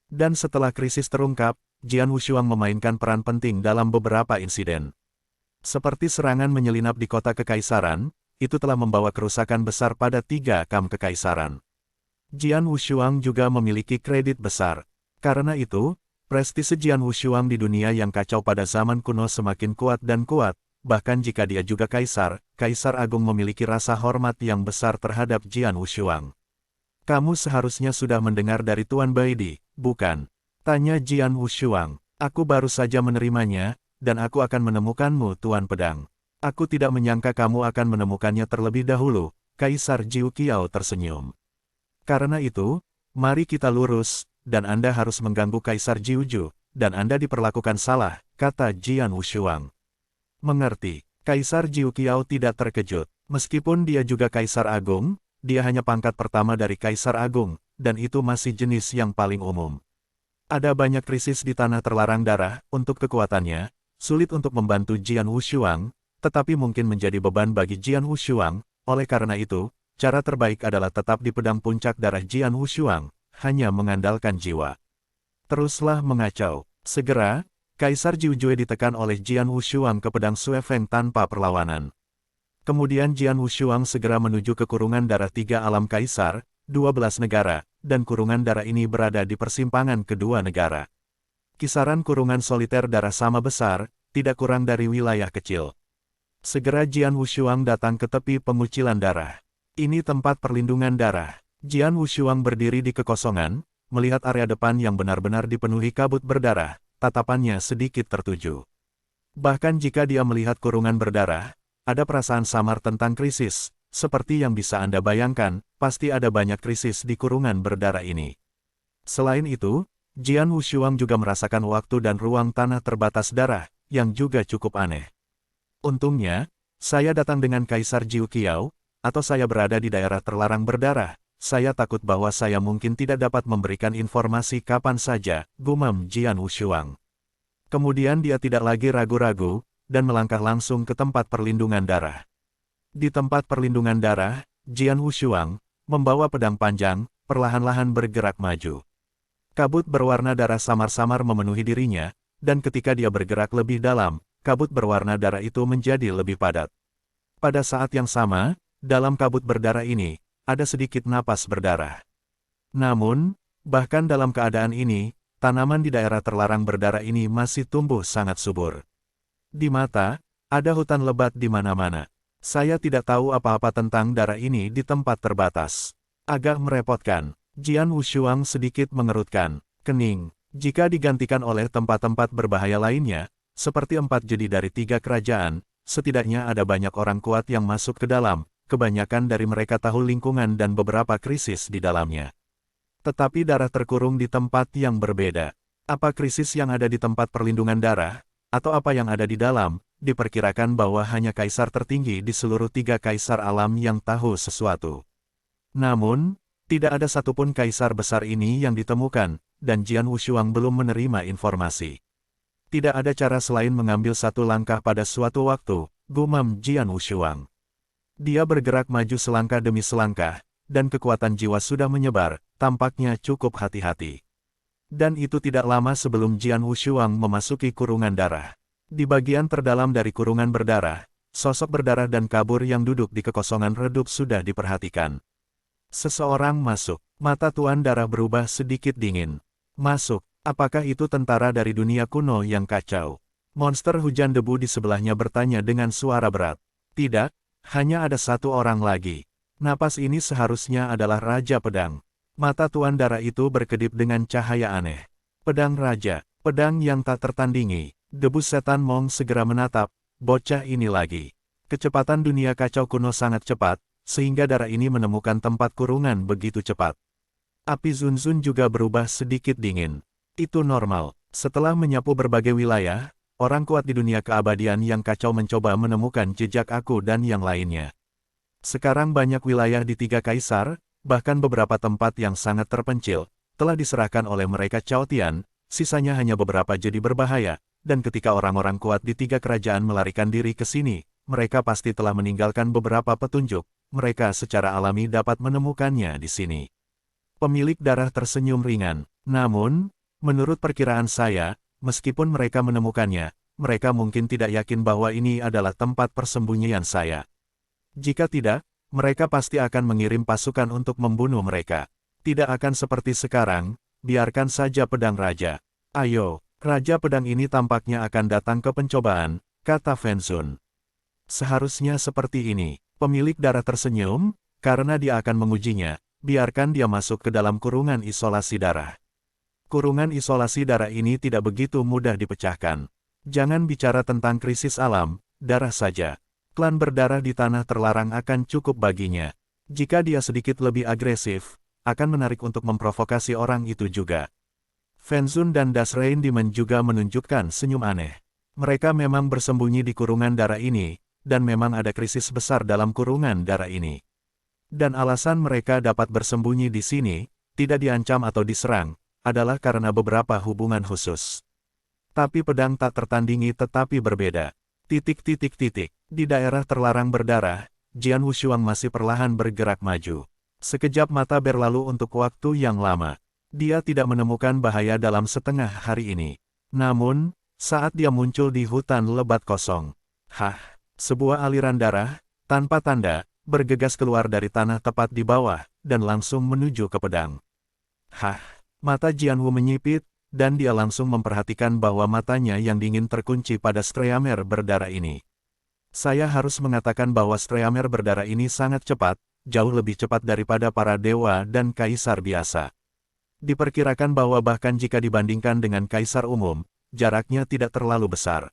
Dan setelah krisis terungkap, Jian Wushuang memainkan peran penting dalam beberapa insiden. Seperti serangan menyelinap di kota kekaisaran, itu telah membawa kerusakan besar pada 3 kamp kekaisaran. Jian Wushuang juga memiliki kredit besar. Karena itu, prestise Jian Wushuang di dunia yang kacau pada zaman kuno semakin kuat dan kuat, bahkan jika dia juga kaisar, Kaisar Agung memiliki rasa hormat yang besar terhadap Jian Wushuang. Kamu seharusnya sudah mendengar dari Tuan Baidi, bukan? Tanya Jian Wushuang. Aku baru saja menerimanya, dan aku akan menemukanmu Tuan Pedang. Aku tidak menyangka kamu akan menemukannya terlebih dahulu, Kaisar Jiu Qiao tersenyum. Karena itu, mari kita lurus, dan Anda harus mengganggu Kaisar Jiuju, dan Anda diperlakukan salah, kata Jian Wushuang. Mengerti. Kaisar Jiu Qiao tidak terkejut. Meskipun dia juga Kaisar Agung, dia hanya pangkat pertama dari Kaisar Agung, dan itu masih jenis yang paling umum. Ada banyak krisis di tanah terlarang darah, untuk kekuatannya, sulit untuk membantu Jian Wushuang, tetapi mungkin menjadi beban bagi Jian Wushuang, oleh karena itu, cara terbaik adalah tetap di pedang puncak darah Jian Wushuang, hanya mengandalkan jiwa. Teruslah mengacau. Segera, Kaisar Jiu Jue ditekan oleh Jian Wushuang ke pedang Sue Feng tanpa perlawanan. Kemudian Jian Wushuang segera menuju ke kurungan darah 3 alam kaisar, 12 negara, dan kurungan darah ini berada di persimpangan kedua negara. Kisaran kurungan soliter darah sama besar, tidak kurang dari wilayah kecil. Segera Jian Wushuang datang ke tepi pengucilan darah. Ini tempat perlindungan darah. Jian Wushuang berdiri di kekosongan, melihat area depan yang benar-benar dipenuhi kabut berdarah, tatapannya sedikit tertuju. Bahkan jika dia melihat kurungan berdarah, ada perasaan samar tentang krisis, seperti yang bisa Anda bayangkan, pasti ada banyak krisis di kurungan berdarah ini. Selain itu, Jian Wushuang juga merasakan waktu dan ruang tanah terbatas darah, yang juga cukup aneh. Untungnya, saya datang dengan Kaisar Jiu Qiao, atau saya berada di daerah terlarang berdarah, saya takut bahwa saya mungkin tidak dapat memberikan informasi kapan saja, gumam Jian Wushuang. Kemudian dia tidak lagi ragu-ragu, dan melangkah langsung ke tempat perlindungan darah. Di tempat perlindungan darah, Jian Wushuang, membawa pedang panjang, perlahan-lahan bergerak maju. Kabut berwarna darah samar-samar memenuhi dirinya, dan ketika dia bergerak lebih dalam, kabut berwarna darah itu menjadi lebih padat. Pada saat yang sama, dalam kabut berdarah ini, ada sedikit napas berdarah. Namun, bahkan dalam keadaan ini, tanaman di daerah terlarang berdarah ini masih tumbuh sangat subur. Di mata, ada hutan lebat di mana-mana. Saya tidak tahu apa-apa tentang darah ini di tempat terbatas. Agak merepotkan. Jian Wushuang sedikit mengerutkan kening. Jika digantikan oleh tempat-tempat berbahaya lainnya, seperti 4 jadi dari 3 kerajaan, setidaknya ada banyak orang kuat yang masuk ke dalam, kebanyakan dari mereka tahu lingkungan dan beberapa krisis di dalamnya. Tetapi darah terkurung di tempat yang berbeda. Apa krisis yang ada di tempat perlindungan darah? Atau apa yang ada di dalam, diperkirakan bahwa hanya kaisar tertinggi di seluruh 3 kaisar alam yang tahu sesuatu. Namun, tidak ada satupun kaisar besar ini yang ditemukan, dan Jian Wushuang belum menerima informasi. Tidak ada cara selain mengambil satu langkah pada suatu waktu, gumam Jian Wushuang. Dia bergerak maju selangkah demi selangkah, dan kekuatan jiwa sudah menyebar, tampaknya cukup hati-hati. Dan itu tidak lama sebelum Jian Wushuang memasuki kurungan darah. Di bagian terdalam dari kurungan berdarah, sosok berdarah dan kabur yang duduk di kekosongan redup sudah diperhatikan. Seseorang masuk. Mata Tuan Darah berubah sedikit dingin. Masuk. Apakah itu tentara dari dunia kuno yang kacau? Monster hujan debu di sebelahnya bertanya dengan suara berat. Tidak, hanya ada satu orang lagi. Napas ini seharusnya adalah Raja Pedang. Mata Tuan Darah itu berkedip dengan cahaya aneh. Pedang Raja, pedang yang tak tertandingi. Debu Setan Mong segera menatap, bocah ini lagi. Kecepatan dunia kacau kuno sangat cepat, sehingga darah ini menemukan tempat kurungan begitu cepat. Api Zunzun juga berubah sedikit dingin. Itu normal. Setelah menyapu berbagai wilayah, orang kuat di dunia keabadian yang kacau mencoba menemukan jejak aku dan yang lainnya. Sekarang banyak wilayah di 3 kaisar, bahkan beberapa tempat yang sangat terpencil, telah diserahkan oleh mereka Cao Tian, sisanya hanya beberapa jadi berbahaya, dan ketika orang-orang kuat di 3 kerajaan melarikan diri ke sini, mereka pasti telah meninggalkan beberapa petunjuk, mereka secara alami dapat menemukannya di sini. Pemilik darah tersenyum ringan, namun, menurut perkiraan saya, meskipun mereka menemukannya, mereka mungkin tidak yakin bahwa ini adalah tempat persembunyian saya. Jika tidak, mereka pasti akan mengirim pasukan untuk membunuh mereka. Tidak akan seperti sekarang, biarkan saja pedang raja. Ayo, Raja Pedang ini tampaknya akan datang ke pencobaan, kata Fenzun. Seharusnya seperti ini. Pemilik darah tersenyum, karena dia akan mengujinya, biarkan dia masuk ke dalam kurungan isolasi darah. Kurungan isolasi darah ini tidak begitu mudah dipecahkan. Jangan bicara tentang krisis alam, darah saja. Klan berdarah di tanah terlarang akan cukup baginya. Jika dia sedikit lebih agresif, akan menarik untuk memprovokasi orang itu juga. Fenzun dan Das Rein Dimen juga menunjukkan senyum aneh. Mereka memang bersembunyi di kurungan darah ini, dan memang ada krisis besar dalam kurungan darah ini. Dan alasan mereka dapat bersembunyi di sini, tidak diancam atau diserang, adalah karena beberapa hubungan khusus. Tapi pedang tak tertandingi tetapi berbeda. Di daerah terlarang berdarah, Jian Wushuang masih perlahan bergerak maju. Sekejap mata berlalu untuk waktu yang lama. Dia tidak menemukan bahaya dalam setengah hari ini. Namun, saat dia muncul di hutan lebat kosong, sebuah aliran darah, tanpa tanda, bergegas keluar dari tanah tepat di bawah, dan langsung menuju ke pedang. Mata Jianwu menyipit, dan dia langsung memperhatikan bahwa matanya yang dingin terkunci pada Streamer berdarah ini. Saya harus mengatakan bahwa Streamer berdarah ini sangat cepat, jauh lebih cepat daripada para dewa dan kaisar biasa. Diperkirakan bahwa bahkan jika dibandingkan dengan kaisar umum, jaraknya tidak terlalu besar.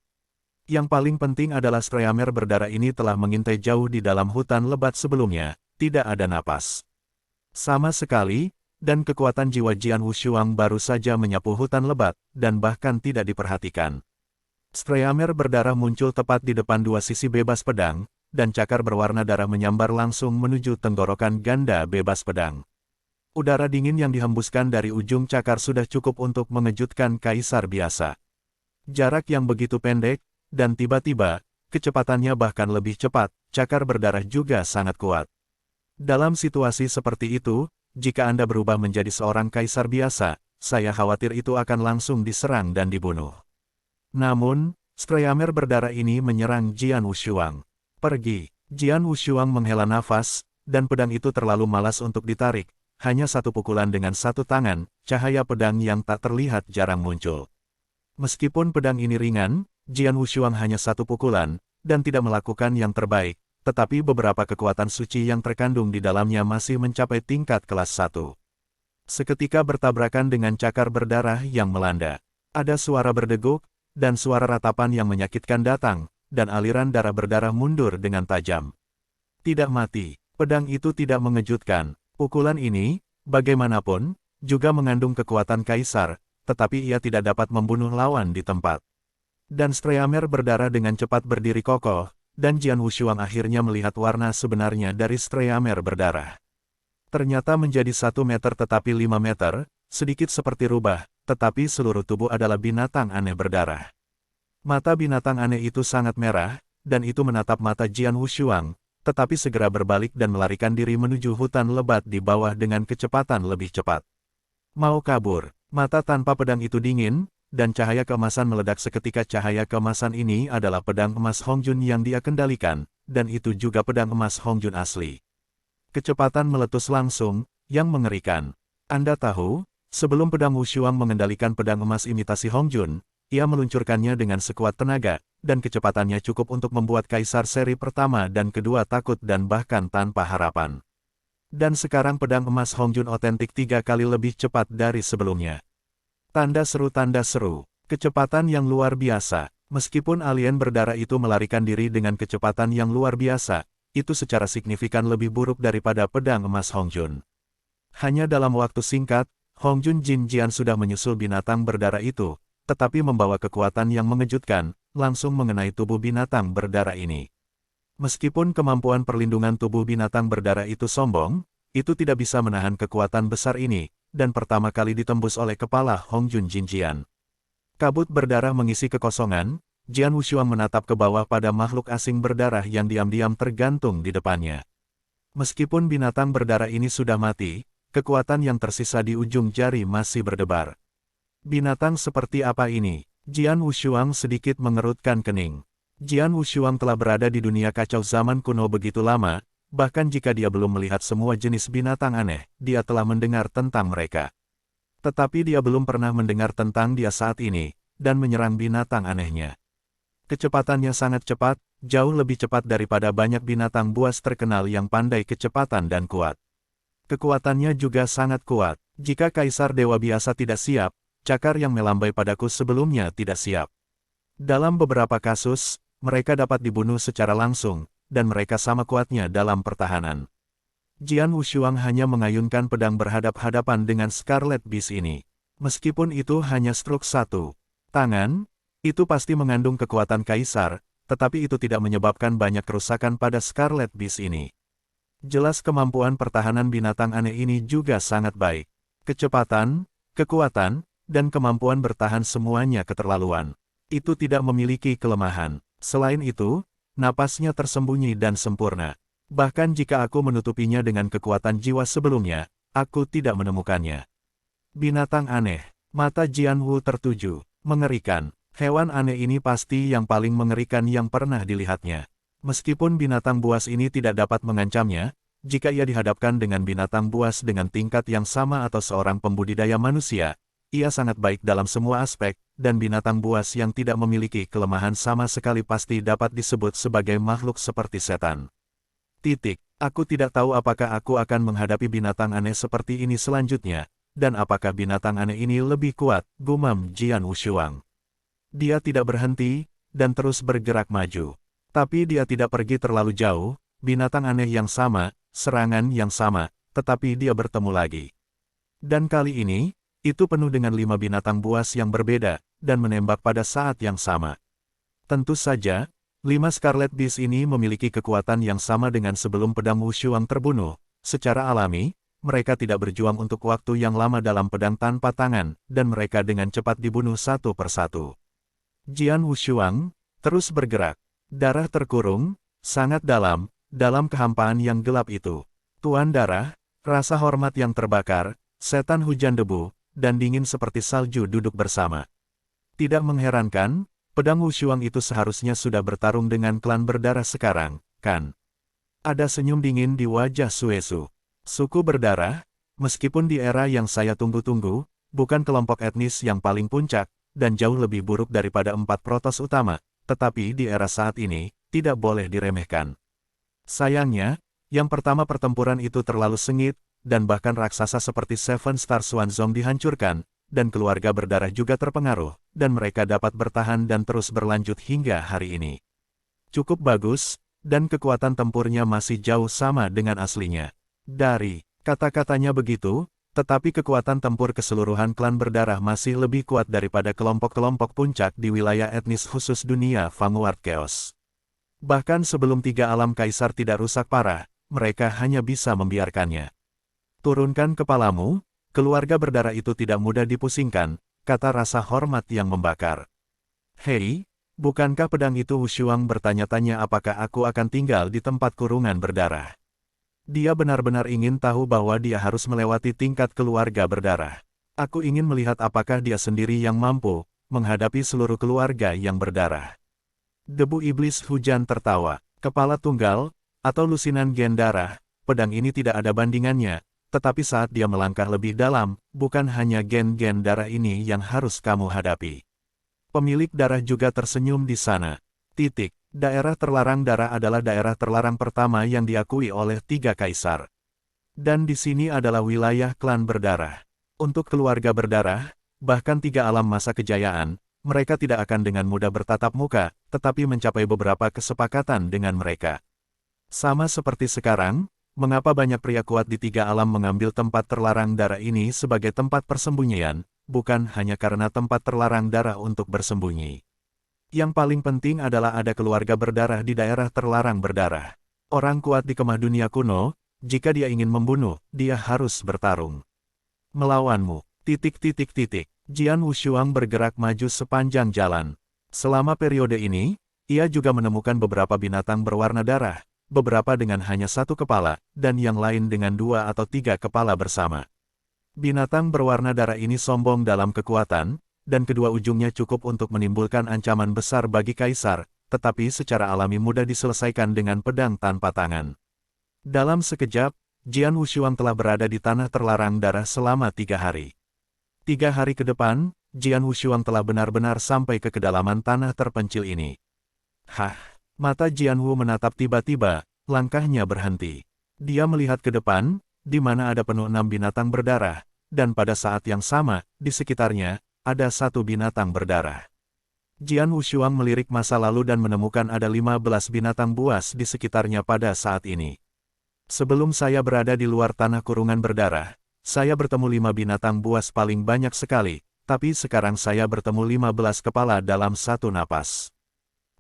Yang paling penting adalah Streamer berdarah ini telah mengintai jauh di dalam hutan lebat sebelumnya, tidak ada napas sama sekali, dan kekuatan jiwa Jian Wushuang baru saja menyapu hutan lebat, dan bahkan tidak diperhatikan. Streamer berdarah muncul tepat di depan dua sisi bebas pedang, dan cakar berwarna darah menyambar langsung menuju tenggorokan ganda bebas pedang. Udara dingin yang dihembuskan dari ujung cakar sudah cukup untuk mengejutkan kaisar biasa. Jarak yang begitu pendek, dan tiba-tiba, kecepatannya bahkan lebih cepat, cakar berdarah juga sangat kuat. Dalam situasi seperti itu, jika Anda berubah menjadi seorang kaisar biasa, saya khawatir itu akan langsung diserang dan dibunuh. Namun, Streamer berdarah ini menyerang Jian Wushuang. Pergi. Jian Wushuang menghela nafas, dan pedang itu terlalu malas untuk ditarik. Hanya satu pukulan dengan satu tangan, cahaya pedang yang tak terlihat jarang muncul. Meskipun pedang ini ringan, Jian Wushuang hanya satu pukulan, dan tidak melakukan yang terbaik. Tetapi beberapa kekuatan suci yang terkandung di dalamnya masih mencapai tingkat kelas 1. Seketika bertabrakan dengan cakar berdarah yang melanda. Ada suara berdeguk, dan suara ratapan yang menyakitkan datang, dan aliran darah berdarah mundur dengan tajam. Tidak mati, pedang itu tidak mengejutkan. Pukulan ini, bagaimanapun, juga mengandung kekuatan kaisar, tetapi ia tidak dapat membunuh lawan di tempat. Dan Streamer berdarah dengan cepat berdiri kokoh, dan Jian Wushuang akhirnya melihat warna sebenarnya dari Streamer berdarah. Ternyata menjadi 1 meter tetapi 5 meter, sedikit seperti rubah, tetapi seluruh tubuh adalah binatang aneh berdarah. Mata binatang aneh itu sangat merah, dan itu menatap mata Jian Wushuang, tetapi segera berbalik dan melarikan diri menuju hutan lebat di bawah dengan kecepatan lebih cepat. Mau kabur, mata tanpa pedang itu dingin, dan cahaya keemasan meledak seketika. Cahaya keemasan ini adalah pedang emas Hongjun yang dia kendalikan, dan itu juga pedang emas Hongjun asli. Kecepatan meletus langsung, yang mengerikan. Anda tahu, sebelum pedang Wushuang mengendalikan pedang emas imitasi Hongjun, ia meluncurkannya dengan sekuat tenaga, dan kecepatannya cukup untuk membuat kaisar seri pertama dan kedua takut dan bahkan tanpa harapan. Dan sekarang pedang emas Hongjun otentik 3 kali lebih cepat dari sebelumnya. Tanda seru, kecepatan yang luar biasa. Meskipun alien berdarah itu melarikan diri dengan kecepatan yang luar biasa, itu secara signifikan lebih buruk daripada pedang emas Hongjun. Hanya dalam waktu singkat, Hongjun Jin Jian sudah menyusul binatang berdarah itu, tetapi membawa kekuatan yang mengejutkan, langsung mengenai tubuh binatang berdarah ini. Meskipun kemampuan perlindungan tubuh binatang berdarah itu sombong, itu tidak bisa menahan kekuatan besar ini, dan pertama kali ditembus oleh kepala Hongjun Jin Jian. Kabut berdarah mengisi kekosongan, Jian Wushuang menatap ke bawah pada makhluk asing berdarah yang diam-diam tergantung di depannya. Meskipun binatang berdarah ini sudah mati, kekuatan yang tersisa di ujung jari masih berdebar. Binatang seperti apa ini? Jian Wushuang sedikit mengerutkan kening. Jian Wushuang telah berada di dunia kacau zaman kuno begitu lama, bahkan jika dia belum melihat semua jenis binatang aneh, dia telah mendengar tentang mereka. Tetapi dia belum pernah mendengar tentang dia saat ini, dan menyerang binatang anehnya. Kecepatannya sangat cepat, jauh lebih cepat daripada banyak binatang buas terkenal yang pandai kecepatan dan kuat. Kekuatannya juga sangat kuat. Jika Kaisar Dewa biasa tidak siap, cakar yang melambai padaku sebelumnya tidak siap. Dalam beberapa kasus, mereka dapat dibunuh secara langsung, dan mereka sama kuatnya dalam pertahanan. Jian Wushuang hanya mengayunkan pedang berhadap-hadapan dengan Scarlet Beast ini. Meskipun itu hanya struk 1 tangan, itu pasti mengandung kekuatan kaisar, tetapi itu tidak menyebabkan banyak kerusakan pada Scarlet Beast ini. Jelas kemampuan pertahanan binatang aneh ini juga sangat baik. Kecepatan, kekuatan, dan kemampuan bertahan semuanya keterlaluan. Itu tidak memiliki kelemahan. Selain itu, napasnya tersembunyi dan sempurna. Bahkan jika aku menutupinya dengan kekuatan jiwa sebelumnya, aku tidak menemukannya. Binatang aneh. Mata Jianwu tertuju. Mengerikan. Hewan aneh ini pasti yang paling mengerikan yang pernah dilihatnya. Meskipun binatang buas ini tidak dapat mengancamnya, jika ia dihadapkan dengan binatang buas dengan tingkat yang sama atau seorang pembudidaya manusia, ia sangat baik dalam semua aspek, dan binatang buas yang tidak memiliki kelemahan sama sekali pasti dapat disebut sebagai makhluk seperti setan. Aku tidak tahu apakah aku akan menghadapi binatang aneh seperti ini selanjutnya, dan apakah binatang aneh ini lebih kuat, gumam Jian Wushuang. Dia tidak berhenti, dan terus bergerak maju. Tapi dia tidak pergi terlalu jauh, binatang aneh yang sama, serangan yang sama, tetapi dia bertemu lagi. Dan kali ini, itu penuh dengan 5 binatang buas yang berbeda, dan menembak pada saat yang sama. Tentu saja, 5 Scarlet Beast ini memiliki kekuatan yang sama dengan sebelum pedang Wushuang terbunuh. Secara alami, mereka tidak berjuang untuk waktu yang lama dalam pedang tanpa tangan, dan mereka dengan cepat dibunuh satu persatu. Jian Wushuang terus bergerak. Darah terkurung, sangat dalam kehampaan yang gelap itu. Tuan darah, rasa hormat yang terbakar, setan hujan debu, dan dingin seperti salju duduk bersama. Tidak mengherankan, pedang Wushuang itu seharusnya sudah bertarung dengan klan berdarah sekarang, kan? Ada senyum dingin di wajah Suesu. Suku berdarah, meskipun di era yang saya tunggu-tunggu, bukan kelompok etnis yang paling puncak, dan jauh lebih buruk daripada 4 protos utama, tetapi di era saat ini, tidak boleh diremehkan. Sayangnya, yang pertama pertempuran itu terlalu sengit, dan bahkan raksasa seperti Seven Star Swanzong dihancurkan, dan keluarga berdarah juga terpengaruh, dan mereka dapat bertahan dan terus berlanjut hingga hari ini. Cukup bagus, dan kekuatan tempurnya masih jauh sama dengan aslinya. Dari kata-katanya begitu, tetapi kekuatan tempur keseluruhan klan berdarah masih lebih kuat daripada kelompok-kelompok puncak di wilayah etnis khusus dunia Vanguard Chaos. Bahkan sebelum 3 alam kaisar tidak rusak parah, mereka hanya bisa membiarkannya. Turunkan kepalamu, keluarga berdarah itu tidak mudah dipusingkan, kata rasa hormat yang membakar. Hei, bukankah pedang itu? Wushuang bertanya-tanya apakah aku akan tinggal di tempat kurungan berdarah. Dia benar-benar ingin tahu bahwa dia harus melewati tingkat keluarga berdarah. Aku ingin melihat apakah dia sendiri yang mampu menghadapi seluruh keluarga yang berdarah. Debu iblis hujan tertawa. Kepala tunggal, atau lusinan gen darah, pedang ini tidak ada bandingannya, tetapi saat dia melangkah lebih dalam, bukan hanya gen-gen darah ini yang harus kamu hadapi. Pemilik darah juga tersenyum di sana. Daerah terlarang darah adalah daerah terlarang pertama yang diakui oleh 3 kaisar. Dan di sini adalah wilayah klan berdarah. Untuk keluarga berdarah, bahkan 3 alam masa kejayaan, mereka tidak akan dengan mudah bertatap muka, tetapi mencapai beberapa kesepakatan dengan mereka. Sama seperti sekarang, mengapa banyak pria kuat di 3 alam mengambil tempat terlarang darah ini sebagai tempat persembunyian, bukan hanya karena tempat terlarang darah untuk bersembunyi. Yang paling penting adalah ada keluarga berdarah di daerah terlarang berdarah. Orang kuat di kemah dunia kuno, jika dia ingin membunuh, dia harus bertarung. Melawanmu. Jian Wushuang bergerak maju sepanjang jalan. Selama periode ini, ia juga menemukan beberapa binatang berwarna darah, beberapa dengan hanya 1 kepala, dan yang lain dengan 2 atau 3 kepala bersama. Binatang berwarna darah ini sombong dalam kekuatan, dan kedua ujungnya cukup untuk menimbulkan ancaman besar bagi kaisar, tetapi secara alami mudah diselesaikan dengan pedang tanpa tangan. Dalam sekejap, Jian Wushuang telah berada di tanah terlarang darah selama 3 hari. 3 hari ke depan, Jian Wushuang telah benar-benar sampai ke kedalaman tanah terpencil ini. Mata Jian Wu menatap tiba-tiba, langkahnya berhenti. Dia melihat ke depan, di mana ada penuh 6 binatang berdarah, dan pada saat yang sama, di sekitarnya, ada 1 binatang berdarah. Jian Wushuang melirik masa lalu dan menemukan ada 15 binatang buas di sekitarnya pada saat ini. Sebelum saya berada di luar tanah kurungan berdarah, saya bertemu 5 binatang buas paling banyak sekali, tapi sekarang saya bertemu 15 kepala dalam 1 napas.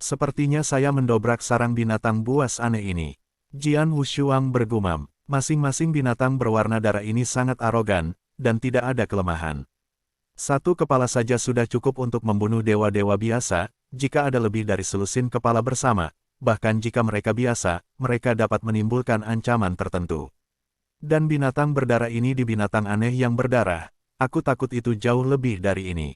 Sepertinya saya mendobrak sarang binatang buas aneh ini. Jian Wushuang bergumam. Masing-masing binatang berwarna darah ini sangat arogan, dan tidak ada kelemahan. Satu kepala saja sudah cukup untuk membunuh dewa-dewa biasa, jika ada lebih dari selusin kepala bersama, bahkan jika mereka biasa, mereka dapat menimbulkan ancaman tertentu. Dan binatang berdarah ini di binatang aneh yang berdarah, aku takut itu jauh lebih dari ini.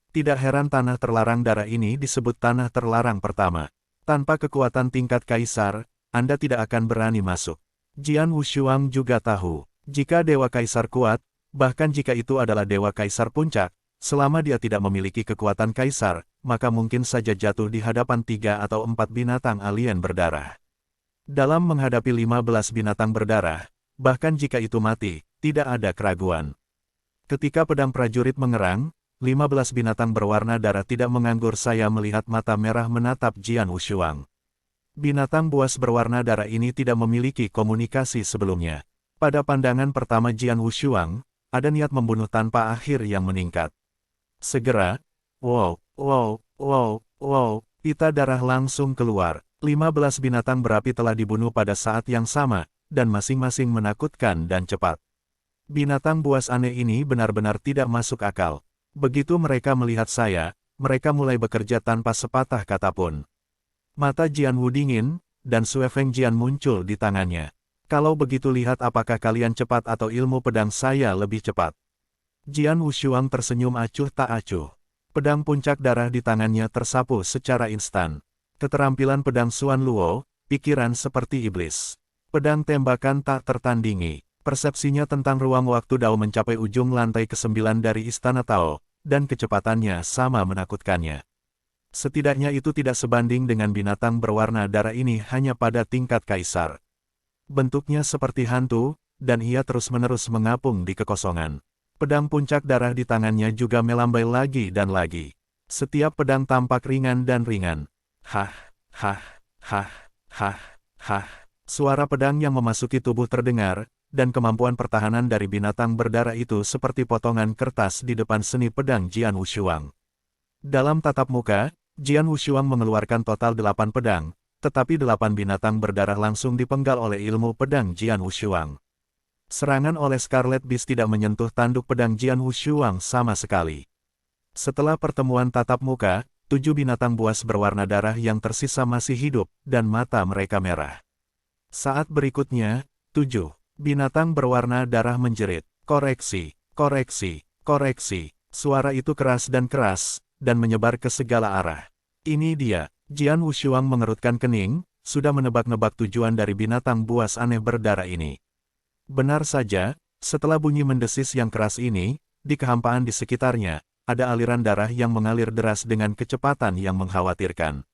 Tidak heran tanah terlarang darah ini disebut tanah terlarang pertama. Tanpa kekuatan tingkat kaisar, Anda tidak akan berani masuk. Jian Wushuang juga tahu, jika dewa kaisar kuat, bahkan jika itu adalah dewa kaisar puncak, selama dia tidak memiliki kekuatan kaisar, maka mungkin saja jatuh di hadapan 3 atau 4 binatang alien berdarah. Dalam menghadapi 15 binatang berdarah, bahkan jika itu mati, tidak ada keraguan. Ketika pedang prajurit mengerang, 15 binatang berwarna darah tidak menganggur. Saya melihat mata merah menatap Jian Wushuang. Binatang buas berwarna darah ini tidak memiliki komunikasi sebelumnya. Pada pandangan pertama Jian Wushuang, ada niat membunuh tanpa akhir yang meningkat. Segera, pita darah langsung keluar. 15 binatang berapi telah dibunuh pada saat yang sama, dan masing-masing menakutkan dan cepat. Binatang buas aneh ini benar-benar tidak masuk akal. Begitu mereka melihat saya, mereka mulai bekerja tanpa sepatah kata pun. Mata Jian Wu dingin, dan Sue Feng Jian muncul di tangannya. Kalau begitu lihat apakah kalian cepat atau ilmu pedang saya lebih cepat. Jian Wushuang tersenyum acuh tak acuh. Pedang puncak darah di tangannya tersapu secara instan. Keterampilan pedang Xuan Luo, pikiran seperti iblis. Pedang tembakan tak tertandingi. Persepsinya tentang ruang waktu Dao mencapai ujung lantai ke-9 dari Istana Tao, dan kecepatannya sama menakutkannya. Setidaknya itu tidak sebanding dengan binatang berwarna darah ini hanya pada tingkat kaisar. Bentuknya seperti hantu, dan ia terus-menerus mengapung di kekosongan. Pedang puncak darah di tangannya juga melambai lagi dan lagi. Setiap pedang tampak ringan dan ringan. Hah. Suara pedang yang memasuki tubuh terdengar, dan kemampuan pertahanan dari binatang berdarah itu seperti potongan kertas di depan seni pedang Jian Wushuang. Dalam tatap muka, Jian Wushuang mengeluarkan total 8 pedang, tetapi 8 binatang berdarah langsung dipenggal oleh ilmu pedang Jian Wushuang. Serangan oleh Scarlet Beast tidak menyentuh tanduk pedang Jian Wushuang sama sekali. Setelah pertemuan tatap muka, 7 binatang buas berwarna darah yang tersisa masih hidup, dan mata mereka merah. Saat berikutnya, 7 binatang berwarna darah menjerit. Koreksi. Suara itu keras, dan menyebar ke segala arah. Ini dia. Jian Wushuang mengerutkan kening, sudah menebak-nebak tujuan dari binatang buas aneh berdarah ini. Benar saja, setelah bunyi mendesis yang keras ini, di kehampaan di sekitarnya, ada aliran darah yang mengalir deras dengan kecepatan yang mengkhawatirkan.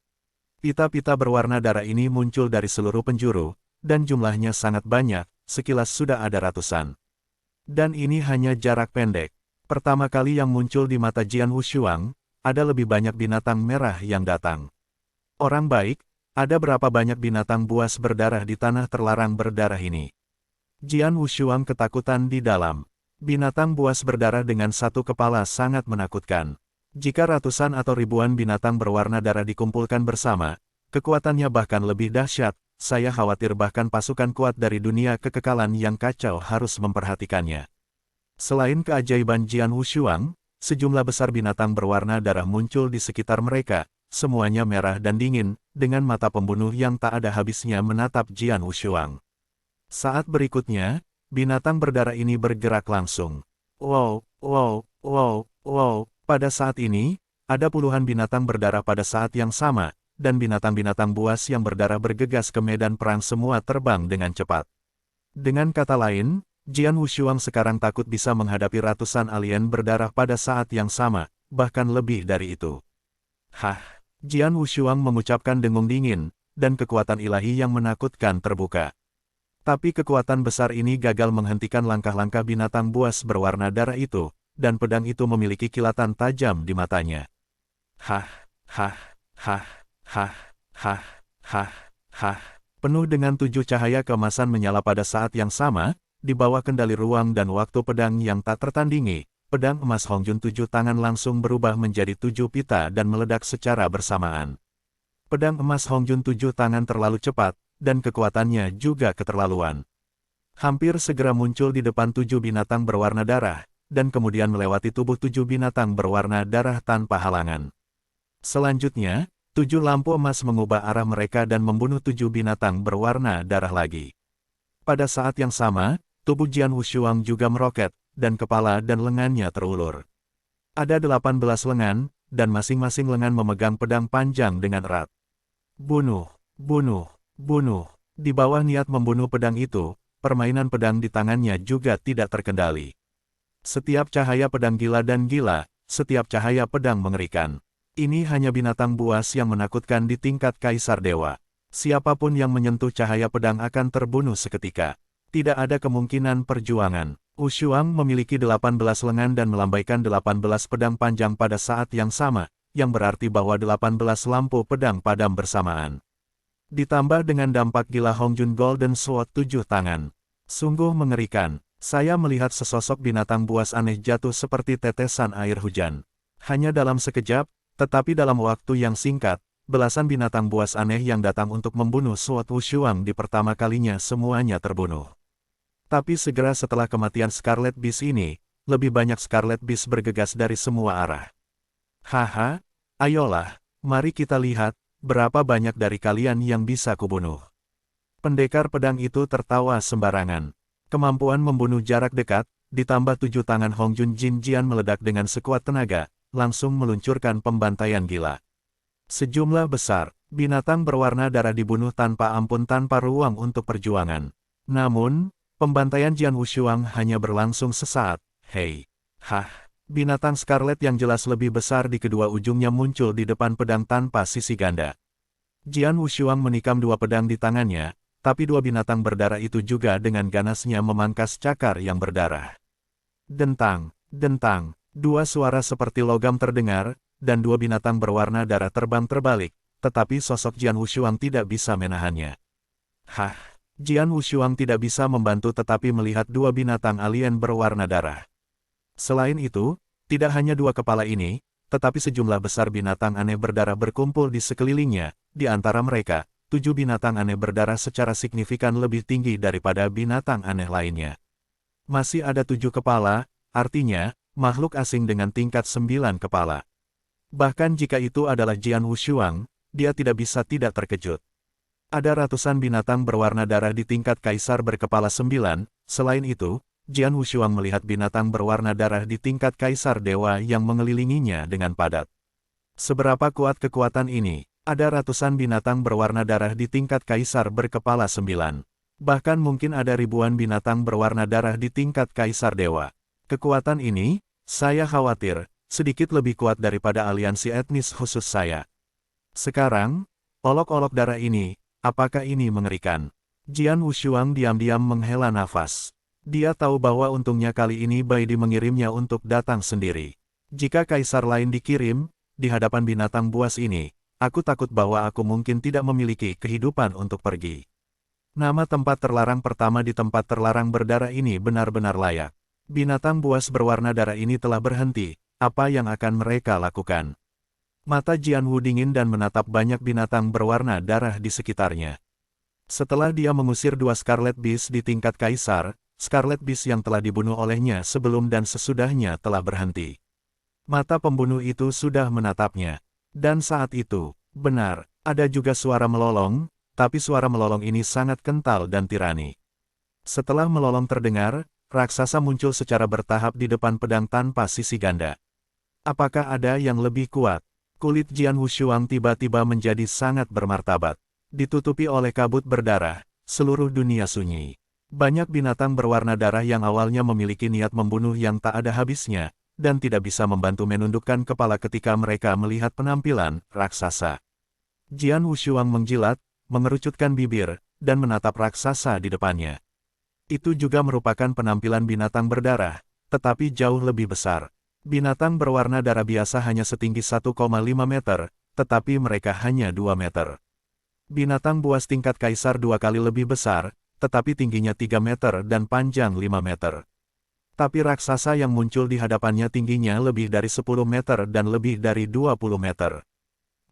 Pita-pita berwarna darah ini muncul dari seluruh penjuru, dan jumlahnya sangat banyak, sekilas sudah ada ratusan. Dan ini hanya jarak pendek. Pertama kali yang muncul di mata Jian Wushuang, ada lebih banyak binatang merah yang datang. Orang baik, ada berapa banyak binatang buas berdarah di tanah terlarang berdarah ini? Jian Wushuang ketakutan di dalam. Binatang buas berdarah dengan satu kepala sangat menakutkan. Jika ratusan atau ribuan binatang berwarna darah dikumpulkan bersama, kekuatannya bahkan lebih dahsyat. Saya khawatir bahkan pasukan kuat dari dunia kekekalan yang kacau harus memperhatikannya. Selain keajaiban Jian Wushuang, sejumlah besar binatang berwarna darah muncul di sekitar mereka, semuanya merah dan dingin, dengan mata pembunuh yang tak ada habisnya menatap Jian Wushuang. Saat berikutnya, binatang berdarah ini bergerak langsung. Pada saat ini, ada puluhan binatang berdarah pada saat yang sama, dan binatang-binatang buas yang berdarah bergegas ke medan perang semua terbang dengan cepat. Dengan kata lain, Jian Wushuang sekarang takut bisa menghadapi ratusan alien berdarah pada saat yang sama, bahkan lebih dari itu. Jian Wushuang mengucapkan dengung dingin, dan kekuatan ilahi yang menakutkan terbuka. Tapi kekuatan besar ini gagal menghentikan langkah-langkah binatang buas berwarna darah itu, dan pedang itu memiliki kilatan tajam di matanya. Penuh dengan 7 cahaya keemasan menyala pada saat yang sama, di bawah kendali ruang dan waktu pedang yang tak tertandingi. Pedang emas Hongjun 7 tangan langsung berubah menjadi 7 pita dan meledak secara bersamaan. Pedang emas Hongjun 7 tangan terlalu cepat, dan kekuatannya juga keterlaluan. Hampir segera muncul di depan 7 binatang berwarna darah, dan kemudian melewati tubuh 7 binatang berwarna darah tanpa halangan. Selanjutnya, 7 lampu emas mengubah arah mereka dan membunuh 7 binatang berwarna darah lagi. Pada saat yang sama, tubuh Jian Wushuang juga meroket, dan kepala dan lengannya terulur. Ada 18 lengan, dan masing-masing lengan memegang pedang panjang dengan erat. Bunuh, bunuh, bunuh. Di bawah niat membunuh pedang itu, permainan pedang di tangannya juga tidak terkendali. Setiap cahaya pedang gila dan gila, setiap cahaya pedang mengerikan. Ini hanya binatang buas yang menakutkan di tingkat Kaisar Dewa. Siapapun yang menyentuh cahaya pedang akan terbunuh seketika. Tidak ada kemungkinan perjuangan. Wushuang memiliki 18 lengan dan melambaikan 18 pedang panjang pada saat yang sama, yang berarti bahwa 18 lampu pedang padam bersamaan. Ditambah dengan dampak gila Hongjun Golden Sword 7 tangan. Sungguh mengerikan. Saya melihat sesosok binatang buas aneh jatuh seperti tetesan air hujan. Hanya dalam sekejap, tetapi dalam waktu yang singkat, belasan binatang buas aneh yang datang untuk membunuh Sword Wushuang di pertama kalinya semuanya terbunuh. Tapi segera setelah kematian Scarlet Beast ini, lebih banyak Scarlet Beast bergegas dari semua arah. Haha, ayolah, mari kita lihat, berapa banyak dari kalian yang bisa kubunuh. Pendekar pedang itu tertawa sembarangan. Kemampuan membunuh jarak dekat, ditambah 7 tangan Hongjun Jin Jian meledak dengan sekuat tenaga, langsung meluncurkan pembantaian gila. Sejumlah besar, binatang berwarna darah dibunuh tanpa ampun tanpa ruang untuk perjuangan. Namun, pembantaian Jian Wushuang hanya berlangsung sesaat. Hei, binatang Scarlet yang jelas lebih besar di kedua ujungnya muncul di depan pedang tanpa sisi ganda. Jian Wushuang menikam 2 pedang di tangannya, tapi 2 binatang berdarah itu juga dengan ganasnya memangkas cakar yang berdarah. Dentang, dentang, 2 suara seperti logam terdengar, dan 2 binatang berwarna darah terbang terbalik, tetapi sosok Jian Wushuang tidak bisa menahannya. Jian Wushuang tidak bisa membantu tetapi melihat 2 binatang alien berwarna darah. Selain itu, tidak hanya 2 kepala ini, tetapi sejumlah besar binatang aneh berdarah berkumpul di sekelilingnya, di antara mereka, 7 binatang aneh berdarah secara signifikan lebih tinggi daripada binatang aneh lainnya. Masih ada 7 kepala, artinya, makhluk asing dengan tingkat 9 kepala. Bahkan jika itu adalah Jian Wushuang, dia tidak bisa tidak terkejut. Ada ratusan binatang berwarna darah di tingkat Kaisar berkepala 9, selain itu, Jian Wushuang melihat binatang berwarna darah di tingkat Kaisar Dewa yang mengelilinginya dengan padat. Seberapa kuat kekuatan ini? Ada ratusan binatang berwarna darah di tingkat Kaisar berkepala 9. Bahkan mungkin ada ribuan binatang berwarna darah di tingkat Kaisar Dewa. Kekuatan ini, saya khawatir, sedikit lebih kuat daripada aliansi etnis khusus saya. Sekarang, olok-olok darah ini, apakah ini mengerikan? Jian Wushuang diam-diam menghela nafas. Dia tahu bahwa untungnya kali ini Baidi mengirimnya untuk datang sendiri. Jika kaisar lain dikirim, di hadapan binatang buas ini, aku takut bahwa aku mungkin tidak memiliki kehidupan untuk pergi. Nama tempat terlarang pertama di tempat terlarang berdarah ini benar-benar layak. Binatang buas berwarna darah ini telah berhenti, apa yang akan mereka lakukan? Mata Jian Wu dingin dan menatap banyak binatang berwarna darah di sekitarnya. Setelah dia mengusir 2 Scarlet Beast di tingkat Kaisar, Scarlet Beast yang telah dibunuh olehnya sebelum dan sesudahnya telah berhenti. Mata pembunuh itu sudah menatapnya. Dan saat itu, benar, ada juga suara melolong, tapi suara melolong ini sangat kental dan tirani. Setelah melolong terdengar, raksasa muncul secara bertahap di depan pedang tanpa sisi ganda. Apakah ada yang lebih kuat? Kulit Jian Wushuang tiba-tiba menjadi sangat bermartabat. Ditutupi oleh kabut berdarah, seluruh dunia sunyi. Banyak binatang berwarna darah yang awalnya memiliki niat membunuh yang tak ada habisnya, dan tidak bisa membantu menundukkan kepala ketika mereka melihat penampilan raksasa. Jian Wushuang menjilat, mengerucutkan bibir, dan menatap raksasa di depannya. Itu juga merupakan penampilan binatang berdarah, tetapi jauh lebih besar. Binatang berwarna darah biasa hanya setinggi 1,5 meter, tetapi mereka hanya 2 meter. Binatang buas tingkat Kaisar 2 kali lebih besar, tetapi tingginya 3 meter dan panjang 5 meter. Tapi raksasa yang muncul di hadapannya tingginya lebih dari 10 meter dan lebih dari 20 meter.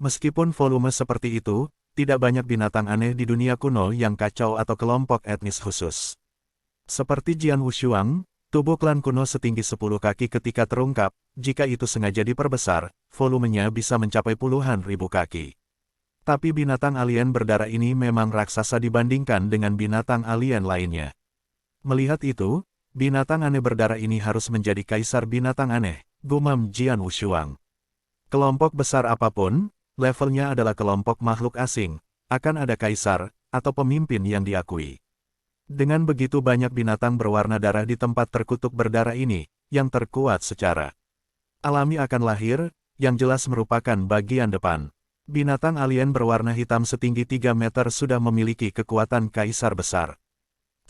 Meskipun volume seperti itu, tidak banyak binatang aneh di dunia kuno yang kacau atau kelompok etnis khusus. Seperti Jian Wushuang, tubuh klan kuno setinggi 10 kaki ketika terungkap, jika itu sengaja diperbesar, volumenya bisa mencapai puluhan ribu kaki. Tapi binatang alien berdarah ini memang raksasa dibandingkan dengan binatang alien lainnya. Melihat itu, binatang aneh berdarah ini harus menjadi kaisar binatang aneh, gumam Jian Wushuang. Kelompok besar apapun, levelnya adalah kelompok makhluk asing, akan ada kaisar, atau pemimpin yang diakui. Dengan begitu banyak binatang berwarna darah di tempat terkutuk berdarah ini, yang terkuat secara alami akan lahir, yang jelas merupakan bagian depan. Binatang alien berwarna hitam setinggi 3 meter sudah memiliki kekuatan kaisar besar.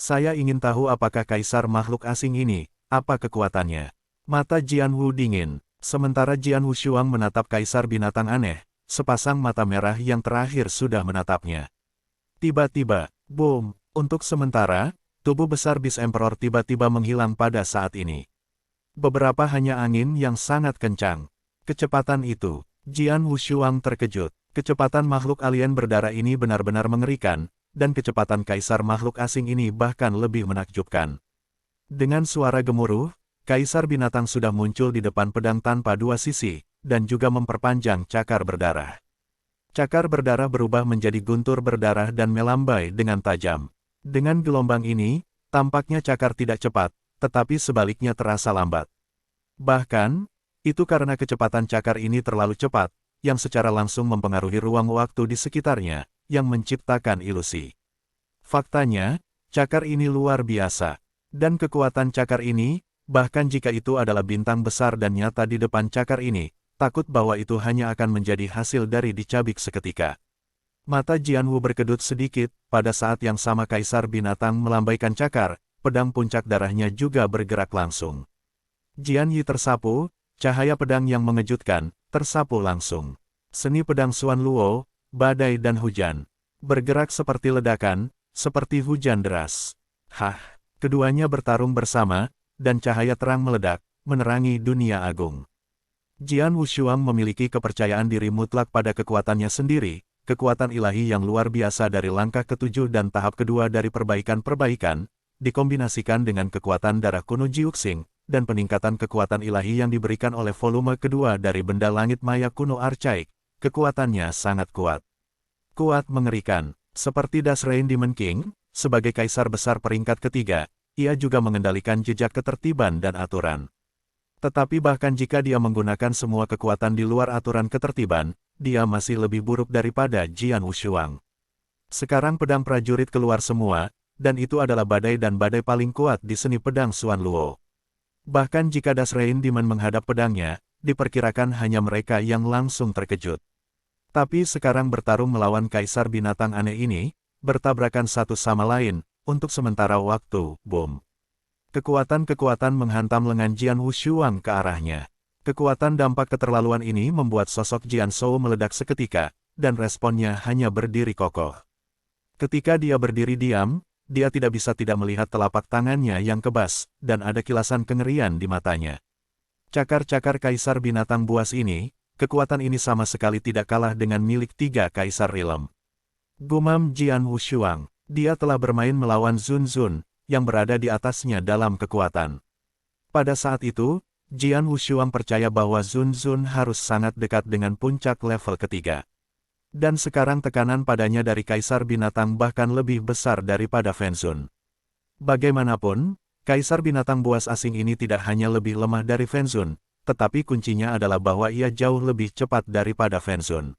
Saya ingin tahu apakah kaisar makhluk asing ini, apa kekuatannya. Mata Jian Wu dingin, sementara Jian Wushuang menatap kaisar binatang aneh. Sepasang mata merah yang terakhir sudah menatapnya. Tiba-tiba, boom, untuk sementara, tubuh besar Beast Emperor tiba-tiba menghilang pada saat ini. Beberapa hanya angin yang sangat kencang. Kecepatan itu, Jian Wushuang terkejut. Kecepatan makhluk alien berdarah ini benar-benar mengerikan, dan kecepatan kaisar makhluk asing ini bahkan lebih menakjubkan. Dengan suara gemuruh, kaisar binatang sudah muncul di depan pedang tanpa dua sisi, dan juga memperpanjang cakar berdarah. Cakar berdarah berubah menjadi guntur berdarah dan melambai dengan tajam. Dengan gelombang ini, tampaknya cakar tidak cepat, tetapi sebaliknya terasa lambat. Bahkan, itu karena kecepatan cakar ini terlalu cepat, yang secara langsung mempengaruhi ruang waktu di sekitarnya, yang menciptakan ilusi. Faktanya, cakar ini luar biasa. Dan kekuatan cakar ini, bahkan jika itu adalah bintang besar dan nyata di depan cakar ini, takut bahwa itu hanya akan menjadi hasil dari dicabik seketika. Mata Jian Wu berkedut sedikit, pada saat yang sama kaisar binatang melambaikan cakar, pedang puncak darahnya juga bergerak langsung. Jian Yi tersapu, cahaya pedang yang mengejutkan, tersapu langsung. Seni pedang Xuan Luo, badai dan hujan. Bergerak seperti ledakan, seperti hujan deras. Hah, keduanya bertarung bersama, dan cahaya terang meledak, menerangi dunia agung. Jian Wushuang memiliki kepercayaan diri mutlak pada kekuatannya sendiri, kekuatan ilahi yang luar biasa dari langkah ketujuh dan tahap kedua dari perbaikan-perbaikan, dikombinasikan dengan kekuatan darah kuno Jiuxing, dan peningkatan kekuatan ilahi yang diberikan oleh volume kedua dari benda langit maya kuno Archaik, kekuatannya sangat kuat. Kuat mengerikan, seperti Dasrain Demon King, sebagai kaisar besar peringkat ketiga, ia juga mengendalikan jejak ketertiban dan aturan. Tetapi bahkan jika dia menggunakan semua kekuatan di luar aturan ketertiban, dia masih lebih buruk daripada Jian Wushuang. Sekarang pedang prajurit keluar semua, dan itu adalah badai dan badai paling kuat di seni pedang Xuan Luo. Bahkan jika Dasrain Demon menghadap pedangnya, diperkirakan hanya mereka yang langsung terkejut. Tapi sekarang bertarung melawan kaisar binatang aneh ini, bertabrakan satu sama lain, untuk sementara waktu, boom. Kekuatan-kekuatan menghantam lengan Jian Wushuang ke arahnya. Kekuatan dampak keterlaluan ini membuat sosok Jian Shou meledak seketika, dan responnya hanya berdiri kokoh. Ketika dia berdiri diam, dia tidak bisa tidak melihat telapak tangannya yang kebas, dan ada kilasan kengerian di matanya. Cakar-cakar kaisar binatang buas ini, kekuatan ini sama sekali tidak kalah dengan milik tiga kaisar Realm. Gumam Jian Wushuang, dia telah bermain melawan Zun Zun, yang berada di atasnya dalam kekuatan. Pada saat itu, Jian Wushuang percaya bahwa Zun Zun harus sangat dekat dengan puncak level ketiga. Dan sekarang tekanan padanya dari kaisar binatang bahkan lebih besar daripada Fenzun. Bagaimanapun, kaisar binatang buas asing ini tidak hanya lebih lemah dari Fenzun, tetapi kuncinya adalah bahwa ia jauh lebih cepat daripada Fenzun.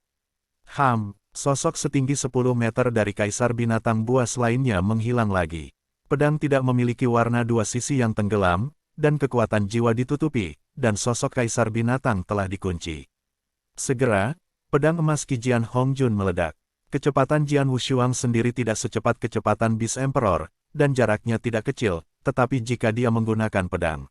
Sosok setinggi 10 meter dari kaisar binatang buas lainnya menghilang lagi. Pedang tidak memiliki warna dua sisi yang tenggelam, dan kekuatan jiwa ditutupi, dan sosok kaisar binatang telah dikunci. Segera, pedang emas Qi Jian Hongjun meledak. Kecepatan Jian Wushuang sendiri tidak secepat kecepatan Beast Emperor, dan jaraknya tidak kecil, tetapi jika dia menggunakan pedang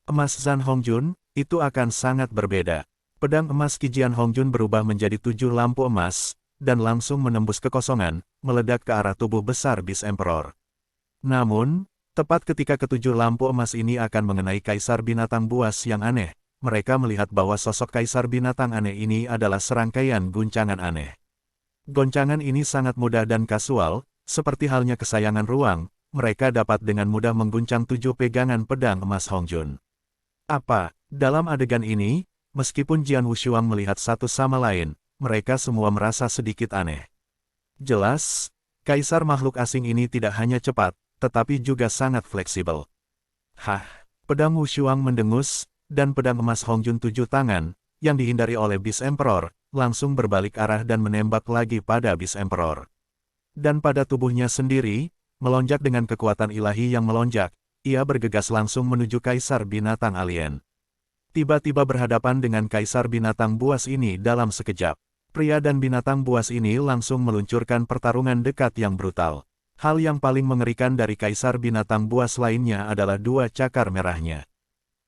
emas Zhan Hongjun, itu akan sangat berbeda. Pedang emas Qi Jian Hongjun berubah menjadi 7 lampu emas, dan langsung menembus kekosongan, meledak ke arah tubuh besar Beast Emperor. Namun, tepat ketika ketujuh lampu emas ini akan mengenai kaisar binatang buas yang aneh, mereka melihat bahwa sosok kaisar binatang aneh ini adalah serangkaian guncangan aneh. Goncangan ini sangat mudah dan kasual, seperti halnya kesayangan ruang, mereka dapat dengan mudah mengguncang 7 pegangan pedang emas Hongjun. Apa? Dalam adegan ini, meskipun Jian Wushuang melihat satu sama lain, mereka semua merasa sedikit aneh. Jelas, kaisar makhluk asing ini tidak hanya cepat, tetapi juga sangat fleksibel. Hah! Pedang Wushuang mendengus, dan pedang emas Hongjun 7 tangan, yang dihindari oleh Beast Emperor, langsung berbalik arah dan menembak lagi pada Beast Emperor. Dan pada tubuhnya sendiri, melonjak dengan kekuatan ilahi yang melonjak, ia bergegas langsung menuju kaisar binatang alien. Tiba-tiba berhadapan dengan kaisar binatang buas ini dalam sekejap. Pria dan binatang buas ini langsung meluncurkan pertarungan dekat yang brutal. Hal yang paling mengerikan dari kaisar binatang buas lainnya adalah 2 cakar merahnya.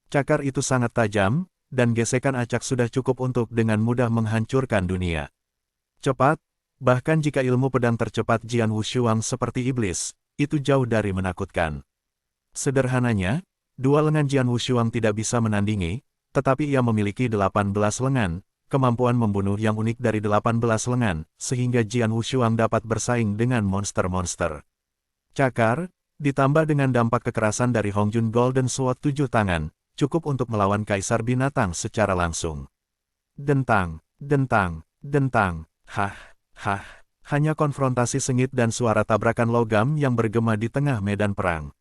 Cakar itu sangat tajam, dan gesekan acak sudah cukup untuk dengan mudah menghancurkan dunia. Cepat, bahkan jika ilmu pedang tercepat Jian Wushuang seperti iblis, itu jauh dari menakutkan. Sederhananya, 2 lengan Jian Wushuang tidak bisa menandingi, tetapi ia memiliki 18 lengan, kemampuan membunuh yang unik dari 18 lengan, sehingga Jian Wushuang dapat bersaing dengan monster-monster. Cakar, ditambah dengan dampak kekerasan dari Hongjun Golden Sword 7 tangan, cukup untuk melawan kaisar binatang secara langsung. Dentang, dentang, dentang, hah, hah, hanya konfrontasi sengit dan suara tabrakan logam yang bergema di tengah medan perang.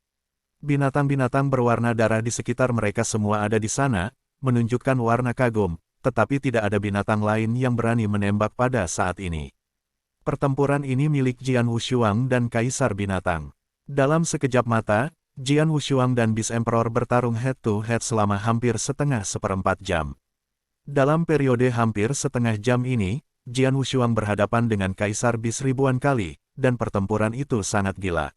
Binatang-binatang berwarna darah di sekitar mereka semua ada di sana, menunjukkan warna kagum, tetapi tidak ada binatang lain yang berani menembak pada saat ini. Pertempuran ini milik Jian Wushuang dan Kaisar Binatang. Dalam sekejap mata, Jian Wushuang dan Beast Emperor bertarung head-to-head selama hampir seperempat jam. Dalam periode hampir setengah jam ini, Jian Wushuang berhadapan dengan Kaisar Beast ribuan kali, dan pertempuran itu sangat gila.